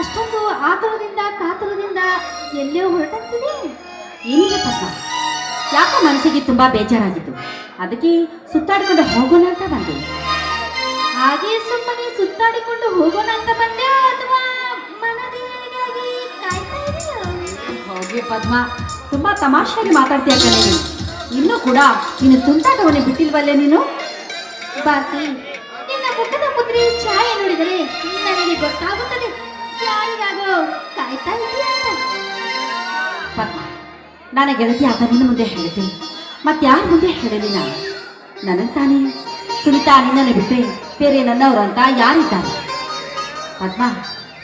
ಅಷ್ಟೊಂದು ಆತುರದಿಂದ ಕಾತುರದಿಂದ ಎಲ್ಲೋ ಹೊರಟಂತಿದೆ? ಏನಿದೆ ಪದ್ಮ, ಯಾಕೋ ಮನಸ್ಸಿಗೆ ತುಂಬಾ ಬೇಜಾರಾಗಿತ್ತು, ಅದಕ್ಕೆ ಸುತ್ತಾಡಿಕೊಂಡು ಹೋಗೋಣ ಅಂತ ಬಂದೆ. ಹಾಗೆ ಸುಮ್ಮನೆ ಸುತ್ತಾಡಿಕೊಂಡು ಹೋಗೋಣ ಅಂತ ಬಂದೆ ಅಥವಾ ಮನದೇವರಿಗಾಗಿ ಕಾಯ್ತಾ ಇದೆಯಾ? ಹೋಗಿ ಪದ್ಮ, ತುಂಬಾ ತಮಾಷೆಯಾಗಿ ಮಾತಾಡ್ತೀಯ ಕಣೆ ನೀನು. ಇನ್ನೂ ಕೂಡ ನೀನು ತುಂಟಾಟವನ್ನೇ ಬಿಟ್ಟಿಲ್ವಲ್ಲೇ ನೀನು? ಬಾಸಿ, ನಿನ್ನ ಮುಖದ ಮುದ್ರೆ ಛಾಯೆ ನೋಡಿದರೆ ನನಗೆ ಗೊತ್ತಾಗುತ್ತದೆ ಯಾರಿಗಾಗೋ ಕಾಯ್ತಾ ಇದೆಯಾ ಅಂತ. ಪದ್ಮ, ನನ್ನ ಗೆಳತಿ ಆತ ನಿನ್ನ ಮುಂದೆ ಹೇಳಿದ್ದೆ, ಮತ್ತಾರ ಮುಂದೆ ಹೇಳಲಿ ನಾನು? ನನಗೆ ತಾನೇ ಸುನಿತಾ ನಿನ್ನನ್ನು ಬಿಟ್ಟರೆ ಬೇರೆ ನನ್ನವರು ಅಂತ ಯಾರಿದ್ದಾರೆ? ಪದ್ಮ,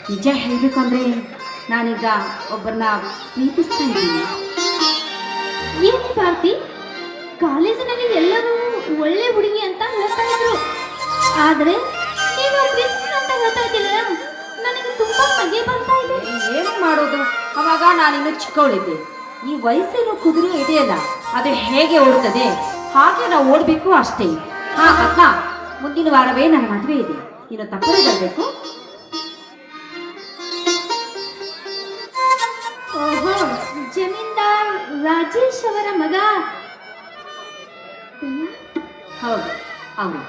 ನಿಜ ಹೇಳಬೇಕು ಅಂದರೆ ನಾನೀಗ ಒಬ್ಬರನ್ನ ಪ್ರೀತಿಸ್ತಾ ಇದ್ದೀನಿ. ಏನು ಭಾರತಿ, ಕಾಲೇಜಿನಲ್ಲಿ ಎಲ್ಲರೂ ಒಳ್ಳೆ ಹುಡುಗಿ ಅಂತ ಹೇಳ್ತಾ ಇದ್ರು, ಆದ್ರೆ ನೀನು ಪ್ರೀತಿಸಿ ಅಂತ ಹೇಳ್ತಾ ಇದ್ದಿಲ್ಲ. ನನಗೆ ತುಂಬಾ ಬಗೆ ಬರ್ತಾ ಇದೆ. ಏನು ಮಾಡೋದು? ಅವಾಗ ನಾನಿನ್ನು ಚಿಕ್ಕವಳಿದ್ದೆ. ಈ ವಯಸ್ಸಿನ ಕುದುರೆ ಇದೆಯಲ್ಲ, ಅದು ಹೇಗೆ ಓಡುತ್ತದೆ ಹಾಗೆ ನಾವು ಓಡಬೇಕು ಅಷ್ಟೇ. ಹಾ ಪದ್ಮ, ಮುಂದಿನ ವಾರವೇ ನನ್ನ ಮದುವೆ ಇದೆ, ನೀನು ತಪ್ಪದೇ ಬರಬೇಕು. ಓಹೋ, ಜಮೀನ್ದಾರ್ ರಾಜೇಶ್ ಅವರ ಮಗ? ಹೌದು, ಅವರು.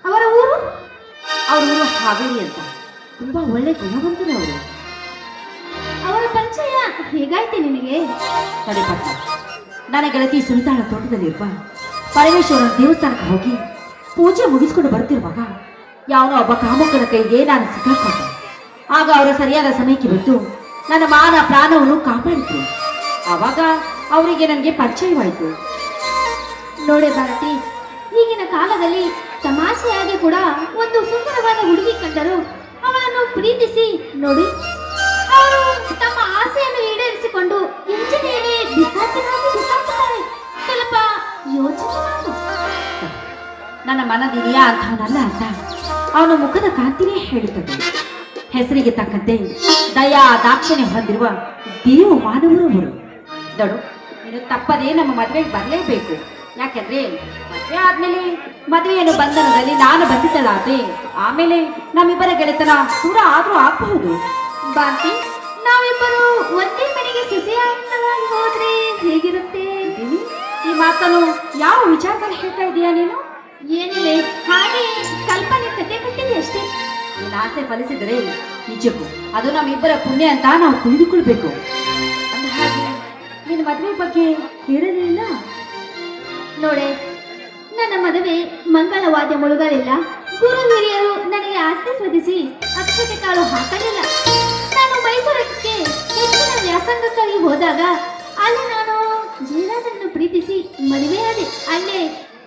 ಅವರ ಊರು? ಅವ್ರ ಊರು ಹಾವೇರಿ ಅಂತ. ತುಂಬಾ ಒಳ್ಳೆ ಗುಣವಂತರು ಅವರು. ಅವರ ಪರಿಚಯ ಹೇಗಾಯ್ತು ನಿನಗೆ? ತಡೆ ಪದ್ಮ, ನನ್ನ ಗೆಳತಿ ಸುನಿತಾಳ ತೋಟದಲ್ಲಿರುವ ಪರಮೇಶ್ವರನ ದೇವಸ್ಥಾನಕ್ಕೆ ಹೋಗಿ ಪೂಜೆ ಮುಗಿಸ್ಕೊಂಡು ಬರ್ತಿರುವಾಗ ಯಾವನೋ ಒಬ್ಬ ಕಾಮುಕನ ಕೈಗೆ ನಾನು ಸಿಕ್ಕಾಕೊಂಡೆ. ಆಗ ಅವರ ಸರಿಯಾದ ಸಮಯಕ್ಕೆ ಬಿಟ್ಟು ನನ್ನ ಮಾನ ಪ್ರಾಣವನ್ನು ಕಾಪಾಡಿತು. ಆವಾಗ ಅವರಿಗೆ ನನಗೆ ಪರಿಚಯವಾಯಿತು. ನೋಡೆ ಭಾರತಿ, ಈಗಿನ ಕಾಲದಲ್ಲಿ ತಮಾಷೆಯಾಗಿ ಕೂಡ ಒಂದು ಸುಂದರವಾದ ಹುಡುಗಿ ಕಂಡರು ಅವಳನ್ನು ಪ್ರೀತಿಸಿ ನೋಡಿ, ಅವರು ತಮ್ಮ ಆಸೆಯನ್ನು ಈಡೇರಿಸಿಕೊಂಡು ಎಂಜಿನಿಯರೇ ಬಿಸಾಕುತ್ತಾರೆ. ಸ್ವಲ್ಪ ಯೋಚನೆ ಮಾಡು. ನನ್ನ ಮನದಿದೆಯಾ ಅಂತವನಲ್ಲ ಅಂತ ಅವನ ಮುಖದ ಕಾಂತಿನೇ ಹೇಳುತ್ತದೆ. ಹೆಸರಿಗೆ ತಕ್ಕಂತೆ ದಯಾ ದಾಕ್ಷಿಣ್ಯ ಹೊಂದಿರುವ ದೇವು ಮಾನವರವರು. ದೊಡ್ಡ ನೀನು ತಪ್ಪದೇ ನಮ್ಮ ಮದುವೆಗೆ ಬರಲೇಬೇಕು. ಯಾಕೆಂದ್ರೆ ಮದುವೆ ಆದ್ಮೇಲೆ ಮದುವೆಯನ್ನು ಬಂಧನದಲ್ಲಿ ನಾನು ಬಂದಿದ್ದಲಾದ್ರೆ ಆಮೇಲೆ ನಮ್ಮಿಬ್ಬರ ಗೆಳೆತನ ದೂರ ಆದ್ರೂ ಆಗಬಹುದು. ಭಾರತಿ, ನಾವಿಬ್ಬರು ಒಂದೇ ಮನೆಗೆ ಸೊಸೆಯಾಗಿ ಹೋದ್ರೆ ಹೇಗಿರುತ್ತೆ? ಈ ಮಾತನ್ನು ಯಾವ ವಿಚಾರದಲ್ಲಿ ಹೇಳ್ತಾ ಇದೀಯಾ ನೀನು? ಏನಿಲ್ಲ, ಹಾಗೆ ಕಲ್ಪನೆ ಕತೆ ಕಟ್ಟಿದೆ ಅಷ್ಟೇ. ನಿನ್ನ ಆಸೆ ಫಲಿಸಿದರೆ ನಿಜಕ್ಕೂ ಅದು ನಮ್ಮಿಬ್ಬರ ಪುಣ್ಯ ಅಂತ ನಾವು ತಿಳಿದುಕೊಳ್ಬೇಕು. ಅಂದ ಹಾಗೆ ನಿನ್ನ ಮದುವೆ ಬಗ್ಗೆ ಹೇಳಲಿಲ್ಲ? ನೋಡೆ, ನನ್ನ ಮದುವೆ ಮಂಗಳವಾದ್ಯ ಮುಳುಗಲಿಲ್ಲ. ಗುರು ಹಿರಿಯರು ನನಗೆ ಆಶೀರ್ವದಿಸಿ ಅಕ್ಷತೆ ಕಾಳು ಹಾಕಲಿಲ್ಲ. ನಾನು ಮೈಸೂರಕ್ಕೆ ಹೆಚ್ಚಿನ ವ್ಯಾಸಂಗಕ್ಕಾಗಿ ಹೋದಾಗ ಅಲ್ಲಿ ನಾನು ಜಯರಾಜನ್ನು ಪ್ರೀತಿಸಿ ಮದುವೆಯಾದೆ. ಅಲ್ಲೇ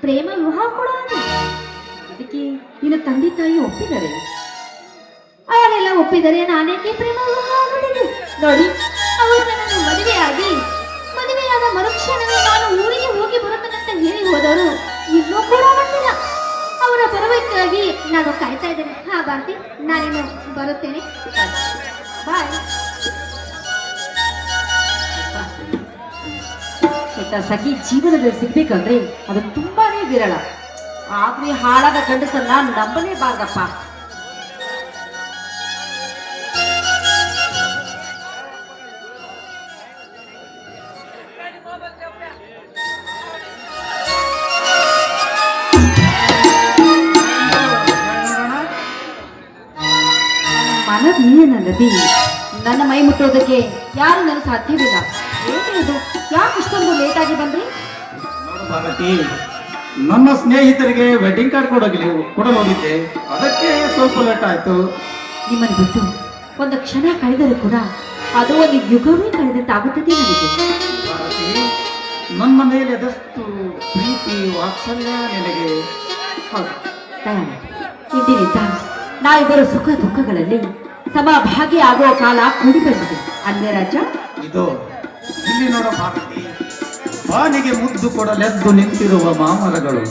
ಪ್ರೇಮ ವಿವಾಹ ಕೂಡ ಆದೆ. ಅದಕ್ಕೆ ನಿನ್ನ ತಂದೆ ತಾಯಿ ಒಪ್ಪಿದರೆ? ಅವರೆಲ್ಲ ಒಪ್ಪಿದರೆ ನಾನೇಕೆ ಪ್ರೇಮ ವಿವಾಹ ಆಗುತ್ತಿದೆ? ನೋಡಿ, ಅವರು ನನ್ನನ್ನು ಮದುವೆಯಾದ ಮರುಕ್ಷಣವೇ ನಾನು ಊರಿಗೆ ಹೋಗಿ ಬರುತ್ತೇನಂತ ಹೇಳಿ ಹೋದವರು ಇನ್ನೂ ಕೂಡ ಬಂದಿಲ್ಲ. ಅವರ ಬರುವಿಕೆಗಾಗಿ ನಾನು ಕಾಯ್ತಾ ಇದ್ದೇನೆ. ಹಾ ಭಾರತಿ, ನಾನೇನು ಬರುತ್ತೇನೆ. ಬಾಯ್. ಸಖಿ ಜೀವನದಲ್ಲಿ ಸಿಗ್ಬೇಕಂದ್ರೆ ಅದು ತುಂಬಾನೇ ವಿರಳ. ಆದ್ರೆ ಹಾಳಾದ ಗಂಡಸನ್ನ ನಂಬಲೇಬಾರ್ದಪ್ಪ. ಮನದೇನಲ್ಲದೆ ನನ್ನ ಮೈ ಮುಟ್ಟೋದಕ್ಕೆ ಯಾರು ನನಗೆ ಸಾಧ್ಯವಿಲ್ಲ. ಏನಿದು, ಯಾಕೆ ಇಷ್ಟೊಂದು ಲೇಟ್ ಆಗಿ ಬಂದ್ರಿ? ಭಾರತಿ, ನನ್ನ ಸ್ನೇಹಿತರಿಗೆ ವೆಡ್ಡಿಂಗ್ ಕಾರ್ಡ್ ಕೊಡಲು ಹೋಗಿದ್ದೆ, ಅದಕ್ಕೆ ಸ್ವಲ್ಪ ಲೇಟ್ ಆಯ್ತು. ನಿಮ್ಮನ್ನು ಬಿಟ್ಟು ಒಂದು ಕ್ಷಣ ಕಳೆದರೂ ಕೂಡ ಅದು ಒಂದು ಯುಗವೇ ಕಳೆದಂತಾಗುತ್ತದೆ ನನಗೆ. ಭಾರತಿ, ನನ್ನ ಮೇಲೆ ಅದಷ್ಟು ಪ್ರೀತಿ ವಾತ್ಸಲ್ಯ ನಿನಗೆ? ಹೌದು ದಯಾನ, ಇಂದಿನಿಂದ ನಾವಿಬ್ಬರು ಸುಖ ದುಃಖಗಳಲ್ಲಿ ಸಮಭಾಗಿ ಆಗುವ ಕಾಲ ಕೂಡಿ ಬಂದಿದೆ ಅನ್ವೇ ರಾಜ. ಇದು ಇಲ್ಲಿ ನೋಡ ಭಾರತಿ, ಬಾನಿಗೆ ಮುದ್ದು ಕೊಡಲೆದ್ದು ನಿಂತಿರುವ ಮಾಮರಗಳು,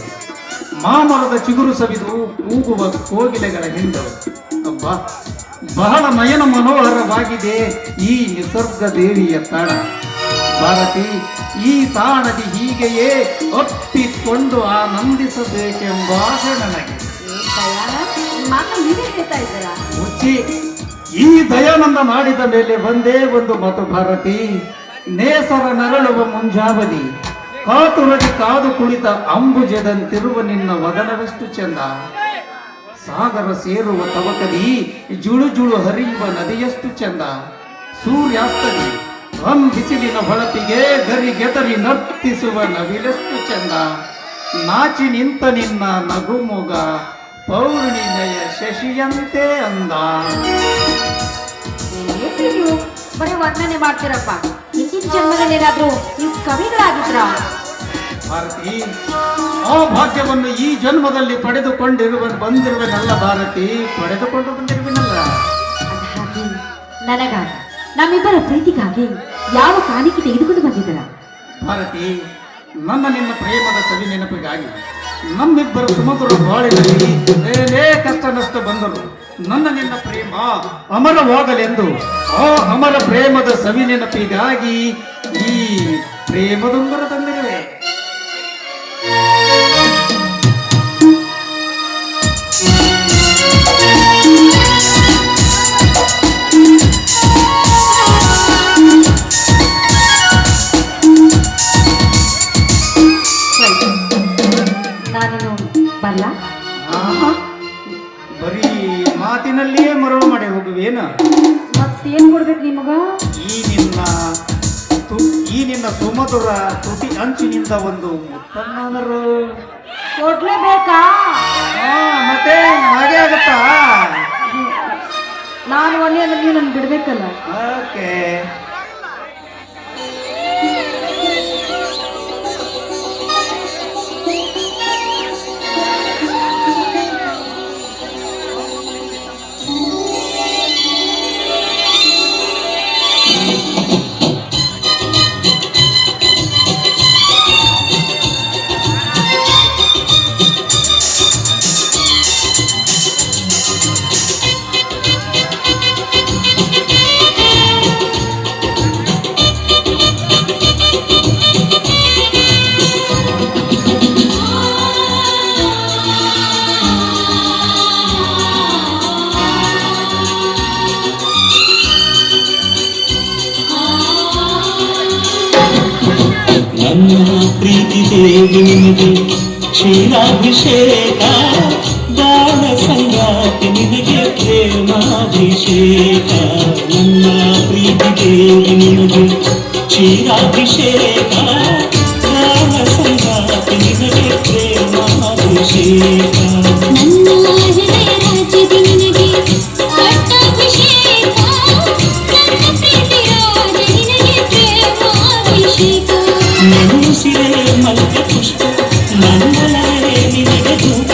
ಮಾಮರದ ಚಿಗುರು ಸವಿದು ಕೂಗುವ ಕೋಗಿಲೆಗಳ ಹಿಂಡು. ಅಬ್ಬಾ, ಬಹಳ ನಯನ ಮನೋಹರವಾಗಿದೆ ಈ ನಿಸರ್ಗ ದೇವಿಯ ತಾಣ. ಭಾರತಿ, ಈ ತಾಣದಿ ಹೀಗೆಯೇ ಅಪ್ಪಿಕೊಂಡು ಆನಂದಿಸಬೇಕೆಂಬ ಆಸೆ ನನಗೆ. ಮಾತು ನೀವೇ ಹೇಳ್ತಾ ಇದ್ದೀರಾ? ಹುಚ್ಚಿ, ಈ ದಯಾನಂದ ಮಾಡಿದ ಮೇಲೆ ಒಂದೇ ಒಂದು ಮಾತು ಭಾರತಿ. ನೇಸರ ನರಳುವ ಮುಂಜಾವದಿ ಕಾತುರಗೆ ಕಾದು ಕುಳಿತ ಅಂಬುಜದಂತಿರುವ ನಿನ್ನ ವದನವೆಷ್ಟು ಚಂದ. ಸಾಗರ ಸೇರುವ ತವಕದಿ ಜುಳು ಜುಳು ಹರಿಯುವ ನದಿಯಷ್ಟು ಚಂದ. ಸೂರ್ಯಾಸ್ತದಿ ಬಿಸಿಲಿನ ಹೊಳಪಿಗೆ ಗರಿಗೆದರಿ ನರ್ತಿಸುವ ನವಿಲೆಷ್ಟು ಚಂದ. ನಾಚಿ ನಿಂತ ನಿನ್ನ ನಗುಮುಗ ಪೌರ್ಣಿಮೆಯ ಶಶಿಯಂತೆ ಅಂದ. ಏನ್ರಿ ನೀವು ಬರೀ ವರ್ಣನೆ ಮಾಡ್ತೀರಪ್ಪ? ಹಿಂದಿನ ಜನ್ಮದಲ್ಲೇನಾದ್ರೂ ನೀವು ಕವಿಗಳಾಗಿದ್ರ? ಭಾರತಿ, ಆ ಭಾಗ್ಯವನ್ನು ಈ ಜನ್ಮದಲ್ಲಿ ಬಂದಿರುವನಲ್ಲ ಭಾರತಿ, ಪಡೆದುಕೊಂಡು ಬಂದಿರುವನಲ್ಲ. ಹಾಗೆ ನನಗಾಗಿ, ನಮ್ಮಿಬ್ಬರ ಪ್ರೀತಿಗಾಗಿ ಯಾವ ಕಾಣಿಕೆ ತೆಗೆದುಕೊಂಡು ಬಂದಿದ್ದರ? ಭಾರತಿ, ನನ್ನ ನಿನ್ನ ಪ್ರೇಮದ ಸವಿ ನೆನಪಿಗಾಗಿ ನಮ್ಮಿಬ್ಬರ ಸುಮಧುರ ಬಾಳಿನಲ್ಲಿ ಏನೇ ಕಷ್ಟ ನಷ್ಟ ಬಂದರು ನನ್ನ ನಿನ್ನ ಪ್ರೇಮ ಅಮರವಾಗಲೆಂದು ಆ ಅಮರ ಪ್ರೇಮದ ಸವಿ ನೆನಪಿಗಾಗಿ ಈ ಪ್ರೇಮದುಂಬರ ತಂದಿರುವೆ. ನಾನೇನು ಬಲ್ಲ? ಬರೀ ಮಾತಿನಲ್ಲಿಯೇ ಮರಳು ಮಾಡಿ ಹೋಗುವೇನ? ಮತ್ತೇನ್ ಕೊಡ್ಬೇಕು ನಿಮಗ? ಈ ನಿನ್ನ ಸುಮಧುರ ತುಟಿ ಅಂಚಿನಿಂದ ಒಂದು ಮುತ್ತನ್ನಾದರೂ ಕೊಡ್ಲೇಬೇಕಾ? ಮತ್ತೆ ಹಾಗೆ ಆಗುತ್ತಾ? ನಾನು ಒಳ್ಳೆ ಅಂದ್ರೆ ನೀವು ನನ್ ಬಿಡ್ಬೇಕಲ್ಲ. ಓಕೆ. ನನ್ನ ಪ್ರೀತಿ ದೇವಿ ನಿನಗೆ ಕ್ಷೀರಾಭಿಷೇಕ, ಬಾಳ ಸಂಗಾತಿ ನಿನಗೆ ಪ್ರೇಮಾಭಿಷೇಕ. ನನ್ನ ಪ್ರೀತಿ ದೇವಿ ನಿನಗೆ ಕ್ಷೀರಾಭಿಷೇಕ, ಬಾಳ ಸಂಗಾತಿ ನಿನಗೆ ಪ್ರೇಮಾಭಿಷೇಕ. ನನ್ನ ಹೃದಯ ರಾಜ್ಯದಿ ನಿನಗೆ ಪಟ್ಟಾಭಿಷೇಕ, ನನ್ನ ಪ್ರೀತಿ ರಾಜ ನಿನಗೆ ಪ್ರೇಮಾಭಿಷೇಕ. ನೆನೆಸಿರೆ ಮಲ್ಯ ಪುಷ್ಪ, ಮಂಗಳವೇ ನಿನಗೆ ಧೂಪ.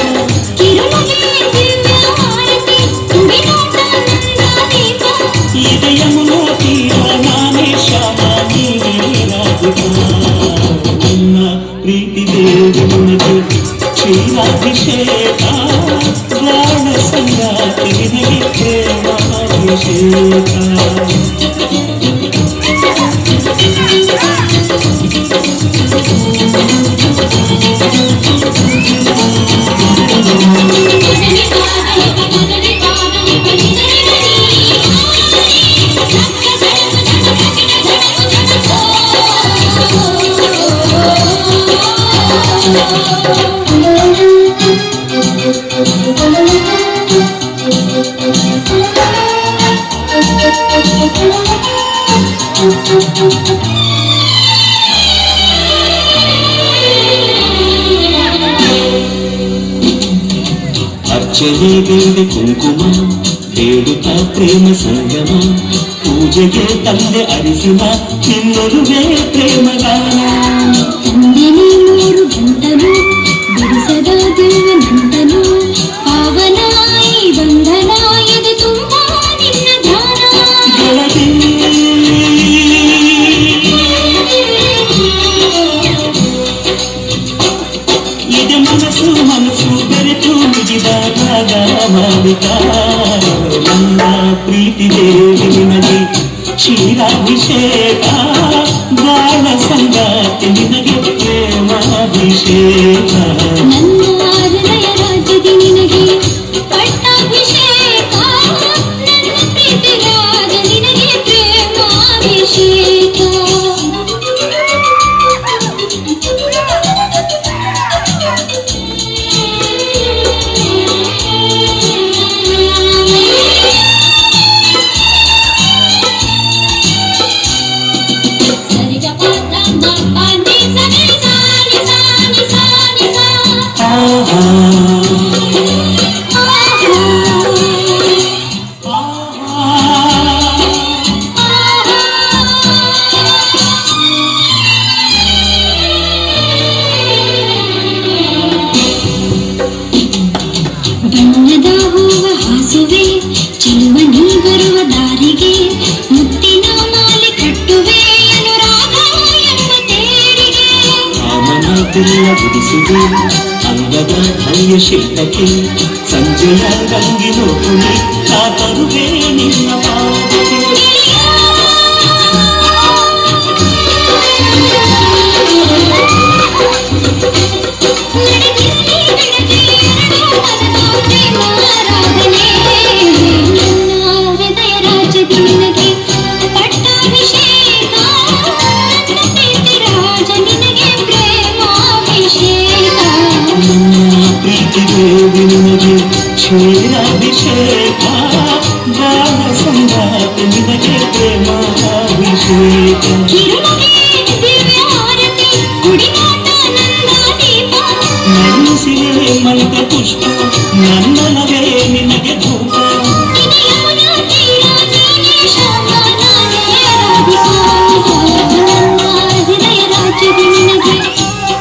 ಕಿರುನಗೆ ದಿವ್ಯ ಆರತಿ, ತುಡಿನೋಟ ನನ್ನ ದೀಪ. ಇದು ಯಮುನಾ ತೀರ, ನಾನೇ ಶ್ಯಾಮ, ನೀನೇ ರಾಧಿಕ. ನನ್ನ ಪ್ರೀತಿ ದೇವಿ ನಿನಗೆ ಕ್ಷೀರಾಭಿಷೇಕ, ಪ್ರಾಣ ಸಂಗಾತಿ ನಿನಗೆ ಪ್ರೇಮಾಭಿಷೇಕ. ಅರ್ಚನೆ ಬೇಡಿ ಕುಂಕುಮ ಬೇಡುತ್ತ ಪ್ರೇಮ ಸಂಗಮ, ಪೂಜೆಗೆ ತಂದೆ ಅರಿಸಿನ ನಿನ್ನೊಲುವೆ ಪ್ರೇಮಗಾನ. ತಂದೆನೇ ಮೂರು ಗಂಟಲು ಬಿಡಿಸದ ದಿವ್ಯ ನಂದನು, ಪಾವನಾಯಿ ಬಂಧನಾಯದೆ ತುಂಬ ನಿನ್ನ ಧ್ಯಾನ. ಗೆಳತಿ ಇದು ಮನಸ್ಸು ಮನಸ್ಸು ಬೆರೆತು ಮುಗಿದಾಗ ಮಾಲಿಕ. ನನ್ನ ಪ್ರೀತಿ ದೇವಿ ನಿನಗೆ ಕ್ಷೀರಾಭಿಷೇಕ, ಬಾಳ ಸಂಗಾತಿ ನಿನಗೆ ಪ್ರೇಮಾಭಿಷೇಕ. ನನ್ನ ಹೃದಯ ರಾಜ್ಯದಿ ನಿನಗೆ ಪಟ್ಟಾಭಿಷೇಕ, ನನ್ನ ಪ್ರೀತಿ ಬಿಲ್ಲ ಬಿಡಿಸಿದೆ ಅಂಗದ ಹಳೆಯ ಶಿಲ್ಪಕ್ಕೆ ಸಂಜೆಯ ರಂಗಿನ ಹುಲಿ ಕಾತರುವೆ ನಿನ್ನ ಪಾದಕ್ಕೆ ಹೃದಯ ರಾಜ್ಯದ ನಿನಗೆ ಪಟ್ಟಾಭಿಷೇಕ ರಾಜ ನಿನಗೆ ಪ್ರೇಮಾಭಿಷೇಕ ಪ್ರೀತಿ ದೇವಿ ನಿನಗೆ ಕ್ಷೀರಾಭಿಷೇಕ ಬಾಳ ಸಂಗಾತ ನಿನಗೆ ಪ್ರೇಮಾಭಿಷೇಕ ಕಿರುನಗೆ ದಿವ್ಯ ಆರತಿ ಗುಡಿನಾಟ ನಂದಾದೀಪ ನನ್ನಿಸಿವೆ ಮಂತ್ರ ಪುಷ್ಪ ನನ್ನನವೇ ನಿನಗೆ ಧೂಪ ಯಮುನಾ ತೀರ ನೀನೇ ಶ್ಯಾಮ ನಾನೇ ರಾಧಿಕಾ ಹೃದಯ ರಾಜ್ಯದ ನಿನಗೆ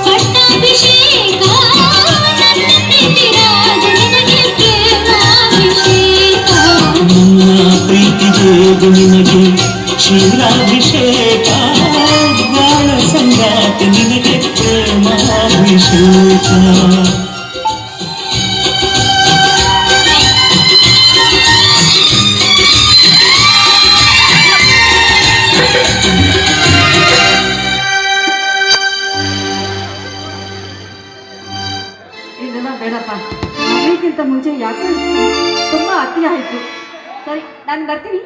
ಪಟ್ಟಾಭಿಷೇಕ ನನ್ನ ಪ್ರೀತಿ ರಾಜ ನಿನಗೆ ಪ್ರೇಮಾಭಿಷೇಕ ನನ್ನ ಪ್ರೀತಿ ದೇವಿ ನಿನಗೆ ಕ್ಷೀರಾಭಿಷೇಕ ಬಾಳ ಸಂಗಾತ ನಿನಗೆ ಪ್ರೇಮಾಭಿಷೇಕ ಇದೆಲ್ಲ ಬೇಡಪ್ಪ. ಮದುವೆಗಿಂತ ಮುಂಚೆ ಯಾಕೋ ತುಂಬಾ ಅತಿ ಆಯ್ತು. ಸರಿ, ನಾನು ಬರ್ತೀನಿ.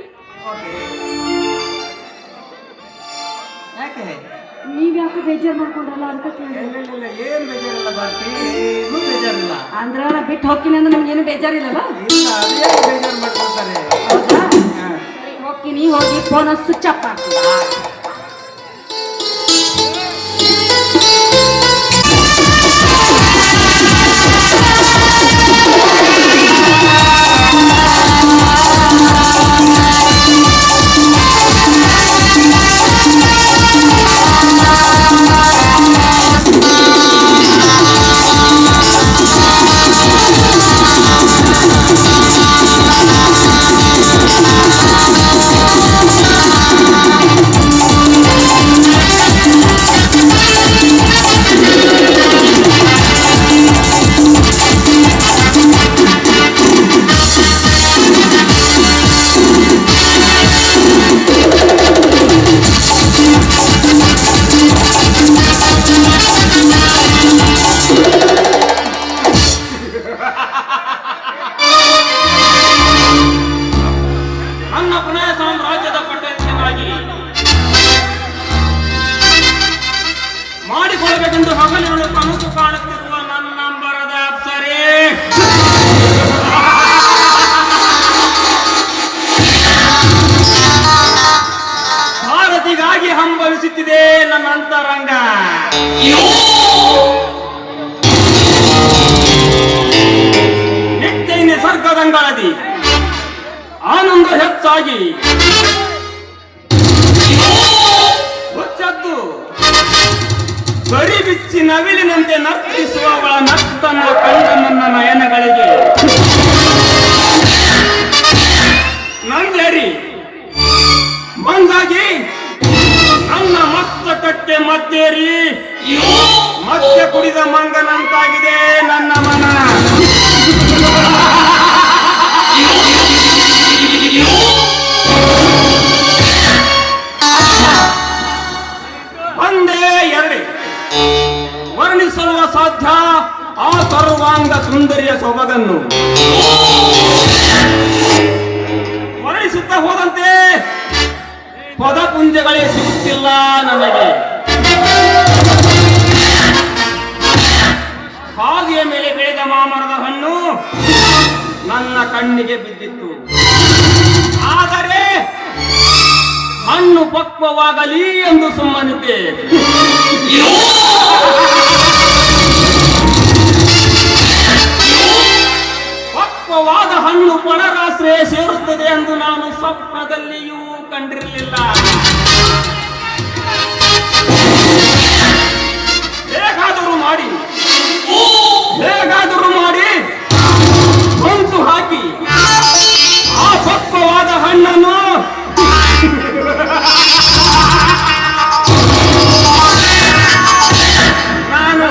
ಯಾಕೆ ನೀವ್ ಯಾಕೆ ಬೇಜಾರು ಮಾಡ್ಕೊಂಡ್ರಲ್ಲ ಅದಕ್ಕೆ ಕೇಳಿದೆ. ಏನ್ ಬೇಜಾರಿಲ್ಲ ಭಾರತಿ, ಏನೂ ಬೇಜಾರಿಲ್ಲ. ಅಂದ್ರ ನಾ ಬಿಟ್ಟು ಹೋಗ್ತೀನಿ ಅಂದ್ರೆ ನಮ್ಗೆ ಏನು ಬೇಜಾರಿಲ್ಲಲ್ಲ. ಇಲ್ಲ, ಅದೇ ಬೇಜಾರು ಮಾಡ್ಕೊಳ್ತಾರೆ. ಹೌದಾ? ಸರಿ, ಹೋಗ್ತೀನಿ. ಹೋಗಿ ಫೋನ್ ಸ್ವಿಚ್ ಆಫ್ ಮಾಡ್ತೀನಿ. ಮಾಡಿಕೊಳ್ಳಬೇಕೆಂದು ಹಗಲಿರುಳು ಕನಸು ಕಾಣುತ್ತಿರುವ ನನ್ನಂಬರದ ಅಪ್ಸರೆ ಭಾರತಿಗಾಗಿ ಹಂಬಲಿಸುತ್ತಿದೆ ನನ್ನ ಅಂತರಂಗ. ನಿತ್ಯ ನಿಸರ್ಗದಂಗಳದಿ ಆನಂದ ಹೆಚ್ಚಾಗಿ ಹುಚ್ಚದ್ದು ಬರಿ ಬಿಚ್ಚಿ ನವಿಲಿನಂತೆ ನರ್ತಿಸುವ ಅವಳ ನರ್ತನ ಕಂಡ ನನ್ನ ನಯನಗಳಿಗೆ ನಂದೇರಿ ಮಂಗಾಗಿ ನನ್ನ ಮಸ್ತಕಕ್ಕೆ ಮತ್ತೇರಿ ಮದ್ಯ ಕುಡಿದ ಮಂಗನಂತಾಗಿದೆ ನನ್ನ ಮನ. ಒಂದೇ ಎರಡೇ ವರ್ಣಿಸಲು ಸಾಧ್ಯ ಆ ಸರ್ವಾಂಗ ಸುಂದರಿಯ ಸೊಬಗನ್ನು. ವರ್ಣಿಸುತ್ತಾ ಹೋದಂತೆ ಪದಪುಂಜಗಳೇ ಸಿಗುತ್ತಿಲ್ಲ ನನಗೆ. ಹಾದಿಯ ಮೇಲೆ ಬೆಳೆದ ಮಾಮರದ ಹಣ್ಣು ನನ್ನ ಕಣ್ಣಿಗೆ ಬಿದ್ದಿತ್ತು. ಆದರೆ ಹಣ್ಣು ಪಕ್ವವಾಗಲಿ ಎಂದು ಸುಮ್ಮನಿದ್ದೆ. ಪಕ್ವವಾದ ಹಣ್ಣು ಪಣರಾಶ್ರಯ ಸೇರುತ್ತದೆ ಎಂದು ನಾನು ಸ್ವಪ್ನದಲ್ಲಿಯೂ ಕಂಡಿರಲಿಲ್ಲ. ಹೇಗಾದರೂ ಮಾಡಿ ಹೊಂಚು ಹಾಕಿ ಆ ಪಕ್ವವಾದ ಹಣ್ಣನ್ನು ನಾನು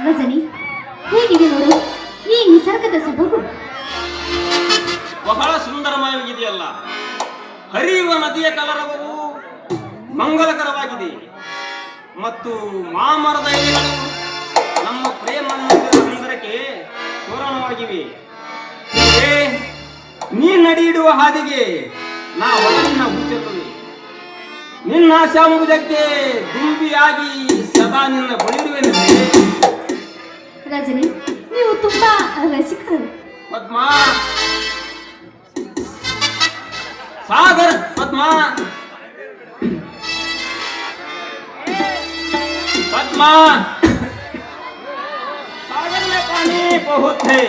ರಜನಿ, ಹೇಗಿದೆ ನೋಡು ಈ ನಿಸರ್ಗದ ಸೊಬಗು. ಬಹಳ ಸುಂದರಮಯವಾಗಿದೆಯಲ್ಲ. ಹರಿಯುವ ನದಿಯ ಕಲರವವು ಮಂಗಲಕರವಾಗಿದೆ ಮತ್ತು ಮಾಮರದ ಎಲೆಗಳು ನಮ್ಮ ಪ್ರೇಮ ಸುಂದರಕ್ಕೆ ತೋರಣವಾಗಿವೆ. ನೀ ನಡಿಯಿಡುವ ಹಾದಿಗೆ ನಾ ಒಳಗಿನ ಹೂಚೆಲ್ಲುವೆ. ನಿನ್ನ ಶಾಮುಜಕ್ಕೆ ದುಂಬಿಯಾಗಿ ಸದಾ ನಿನ್ನ ಬಳಿರುವೆನಂತೆ. ರಜನಿ, ನೀವು ತುಂಬಾ ರಸಿಕರು. ಪದ್ಮ ಸಾಗರ್, ಪದ್ಮ पद्मा सागर में पानी बहुत है,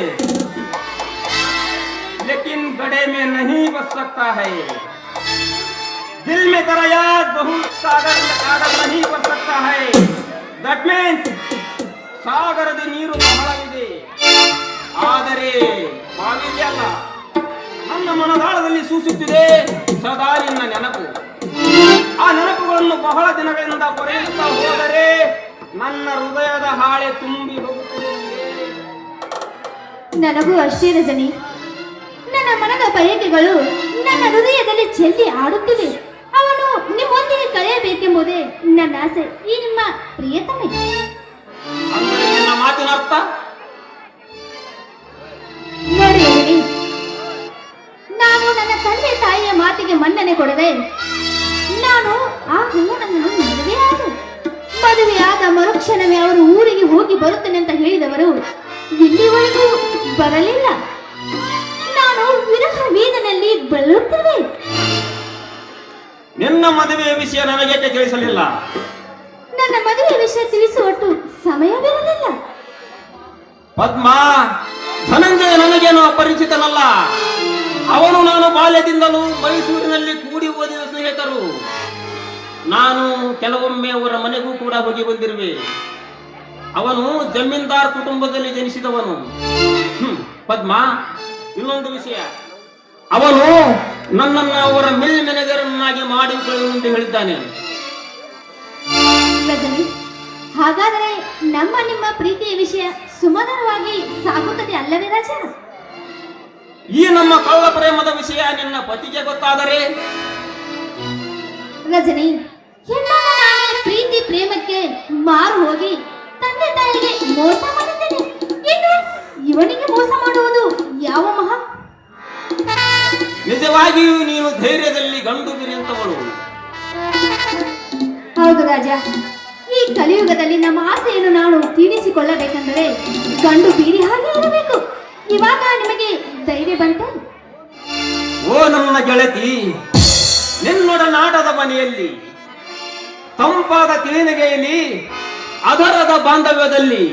लेकिन गड्ढे में नहीं बच सकता है. दिल में तेरा याद बहुत सागर नहीं बच सकता है. That means ಸಾಗರದ ನೀರು ಬಹಳವಿದೆ, ಆದರೆ ಬಾವಿದೆಯಲ್ಲ. ನನ್ನ ಮನದಾಳದಲ್ಲಿ ಸೂಸುತ್ತಿದೆ ಸದಾ ನಿನ್ನ ನೆನಪು. ಆ ನೆನಪುಗಳನ್ನು ಬಹಳ ದಿನಗಳಿಂದ ಕೊರೆಯುತ್ತಾ ಹೋದರೆ ನನ್ನ ಹೃದಯದ ಹಾಳೆ ತುಂಬಿ ಹೋಗುತ್ತದೆ. ನನಗೂ ಅಷ್ಟೇ ರಜನಿ. ನನ್ನ ಮನದ ಬಯಕೆಗಳು ನನ್ನ ಹೃದಯದಲ್ಲಿ ಚೆಲ್ಲಿ ಆಡುತ್ತಿವೆ. ಅವನು ನಿಮ್ಮೊಂದಿಗೆ ಕಳೆಯಬೇಕೆಂಬುದೇ ನನ್ನ ಆಸೆ. ಈ ನಿಮ್ಮ ಪ್ರಿಯತಮೆ. ಅಂದರೆ ನಿನ್ನ ಮಾತಿನ ಅರ್ಥ? ನೋಡಿ ರಜನಿ, ನಾನು ನನ್ನ ತಂದೆ ತಾಯಿಯ ಮಾತಿಗೆ ಮನ್ನಣೆ ಕೊಡದೆ ನಾನು ಆ ಹುಡುಗನನ್ನು ಮದುವೆಯಾದ ಮರುಕ್ಷಣವೇ ಅವರು ಊರಿಗೆ ಹೋಗಿ ಬರುತ್ತೇನೆ ಅಂತ ಹೇಳಿದವರು ಇಲ್ಲಿವರೆಗೂ ಬರಲಿಲ್ಲ. ನಾನು ವಿರಹ ವೇದನೆಯಲ್ಲಿ ಬಳಲುತ್ತೇನೆ. ನಿನ್ನ ಮದುವೆಯ ವಿಷಯ ನನಗೆ ತಿಳಿಸಲಿಲ್ಲ. ನನ್ನ ಮದುವೆ ವಿಷಯ ತಿಳಿಸುವಟ್ಟು ಸಮಯವಿರಲಿಲ್ಲ. ಪದ್ಮ, ಧನಂಜಯ ನನಗೇನು ಅಪರಿಚಿತನಲ್ಲ. ಅವನು ನಾನು ಬಾಲ್ಯದಿಂದಲೂ ಮೈಸೂರಿನಲ್ಲಿ ಕೂಡಿ ಓದಿದ ಸ್ನೇಹಿತರು. ನಾನು ಕೆಲವೊಮ್ಮೆ ಅವರ ಮನೆಗೂ ಕೂಡ ಹೋಗಿ ಬಂದಿರುವೆ. ಅವನು ಜಮೀನ್ದಾರ್ ಕುಟುಂಬದಲ್ಲಿ ಜನಿಸಿದವನು. ಪದ್ಮ, ಇನ್ನೊಂದು ವಿಷಯ, ಅವನು ನನ್ನನ್ನು ಅವರ ಮಿಲ್ ಮ್ಯಾನೇಜರನ್ನಾಗಿ ಮಾಡಿಕೊಳ್ಳುವಂತೆ ಹೇಳಿದ್ದಾನೆ. ರಜನಿ, ಹಾಗಾದರೆ ನಿಮ್ಮ ಪ್ರೀತಿಯ ವಿಷಯ ಸುಮಧುರವಾಗಿ ಸಾಗುತ್ತದೆ ಅಲ್ಲವೇ ರಾಜ? ಈ ನಮ್ಮ ಕಳ್ಳ ಪ್ರೇಮದ ವಿಷಯ ನಿನ್ನ ಪತಿಗೆ ಗೊತ್ತಾದರೆ? ರಜನಿ, ಹೆಣ್ಣಾದ ನಾನು ಪ್ರೀತಿ ಪ್ರೇಮಕ್ಕೆ ಮಾರು ಹೋಗಿ ತಂದೆ ತಾಯಿಗೆ ಮೋಸ ಮಾಡಿದ್ದೇನೆ. ಇನ್ನು ಇವನಿಗೆ ಮೋಸ ಮಾಡುವುದು ಯಾವ ಮಹಾ? ನಿಜವಾಗಿಯೂ ನೀನು ಧೈರ್ಯದಲ್ಲಿ ಗಂಡು ಬಿರಿಯಂತವಳು. ಹೌದು ರಾಜ, ಈ ಕಲಿಯುಗದಲ್ಲಿ ನಮ್ಮ ಆಸೆಯನ್ನು ನಾನು ತೀರಿಸಿಕೊಳ್ಳಬೇಕೆಂದರೆ ಗಂಡು ಬೀರಿ ಹಾಗೆ ಇರಬೇಕು. ಇವಾಗ ನಿಮಗೆ ಧೈರ್ಯ ಬಂತ? ಓ ನನ್ನ ಗೆಳತಿ, ನಿನ್ನೊಡನಾಟದ ಮನೆಯಲ್ಲಿ, ತಂಪಾದ ತೇನಿಗೆಯಲ್ಲಿ, ಅದರದ ಬಾಂಧವ್ಯದಲ್ಲಿ,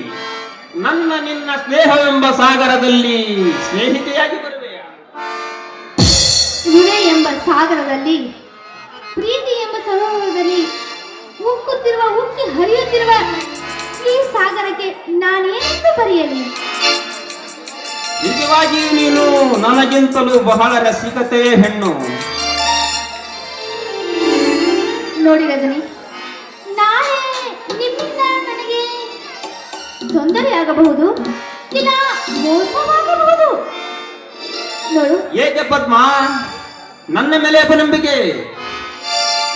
ನನ್ನ ನಿನ್ನ ಸ್ನೇಹವೆಂಬ ಸಾಗರದಲ್ಲಿ ಸ್ನೇಹಿತೆಯಾಗಿ ಬರುವೆಯ? ಹೃದಯ ಎಂಬ ಸಾಗರದಲ್ಲಿ, ಪ್ರೀತಿ ಎಂಬ ಸರೋವರದಲ್ಲಿ ಉಕ್ಕಿ ಹರಿಯುತ್ತಿರುವ ಈ ಸಾಗರಕ್ಕೆ ನಾನೇನೆಂದು ಬರೆಯಲಿ? ನಿಜವಾಗಿಯೂ ನೀನು ನನಗಿಂತಲೂ ಬಹಳ ರಸಿಕತೆಯ ಹೆಣ್ಣು. ನೋಡಿ ರಜನಿ, ನಾಳೆ ನಿಮ್ಮಿಂದ ನನಗೆ ತೊಂದರೆಯಾಗಬಹುದು, ಇಲ್ಲ ಮೋಸವಾಗಬಹುದು. ನೋಡು. ಏಕೆ ಪದ್ಮ, ನನ್ನ ಮೇಲೆ ಅಪನಂಬಿಕೆ.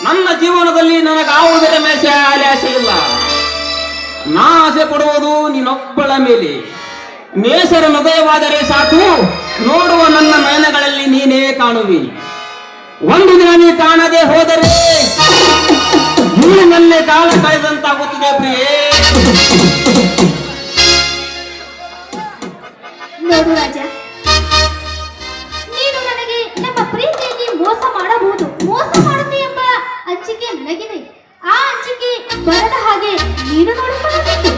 ನನ್ನ ಜೀವನದಲ್ಲಿ ನನಗಾವುದರ ಮೇಲೆ ಆಸೆ ಇಲ್ಲ. ನಾ ಆಸೆ ಪಡುವುದು ನೀನೊಬ್ಬಳ ಮೇಲೆ. ನೇಸರ ಹೃದಯವಾದರೆ ಸಾಕು, ನೋಡುವ ನನ್ನ ನಯನಗಳಲ್ಲಿ ನೀನೇ ಕಾಣುವಿ. ಒಂದು ದಿನ ನೀ ಕಾಣದೆ ಹೋದರೆ ನೀನಲ್ಲೇ ಕಾಲ ಕಳೆದಂತಾಗುತ್ತದೆ ಪ್ರಿಯೇ. ನೋಡು ರಾಜ, ನೀನು ನನಗೆ ನಮ್ಮ ಪ್ರೀತಿಯಲ್ಲಿ ಮೋಸ ಮಾಡಬಹುದು, ಮೋಸ ಮಾಡುತ್ತೆ ಎಂಬ ಅಂಚಿಕೆ ನನಗಿದೆ. ಆ ಅಂಚಿಕೆ ಬರದ ಹಾಗೆ ನೀನು ನೋಡಿಕೊಳ್ಳಬೇಕು.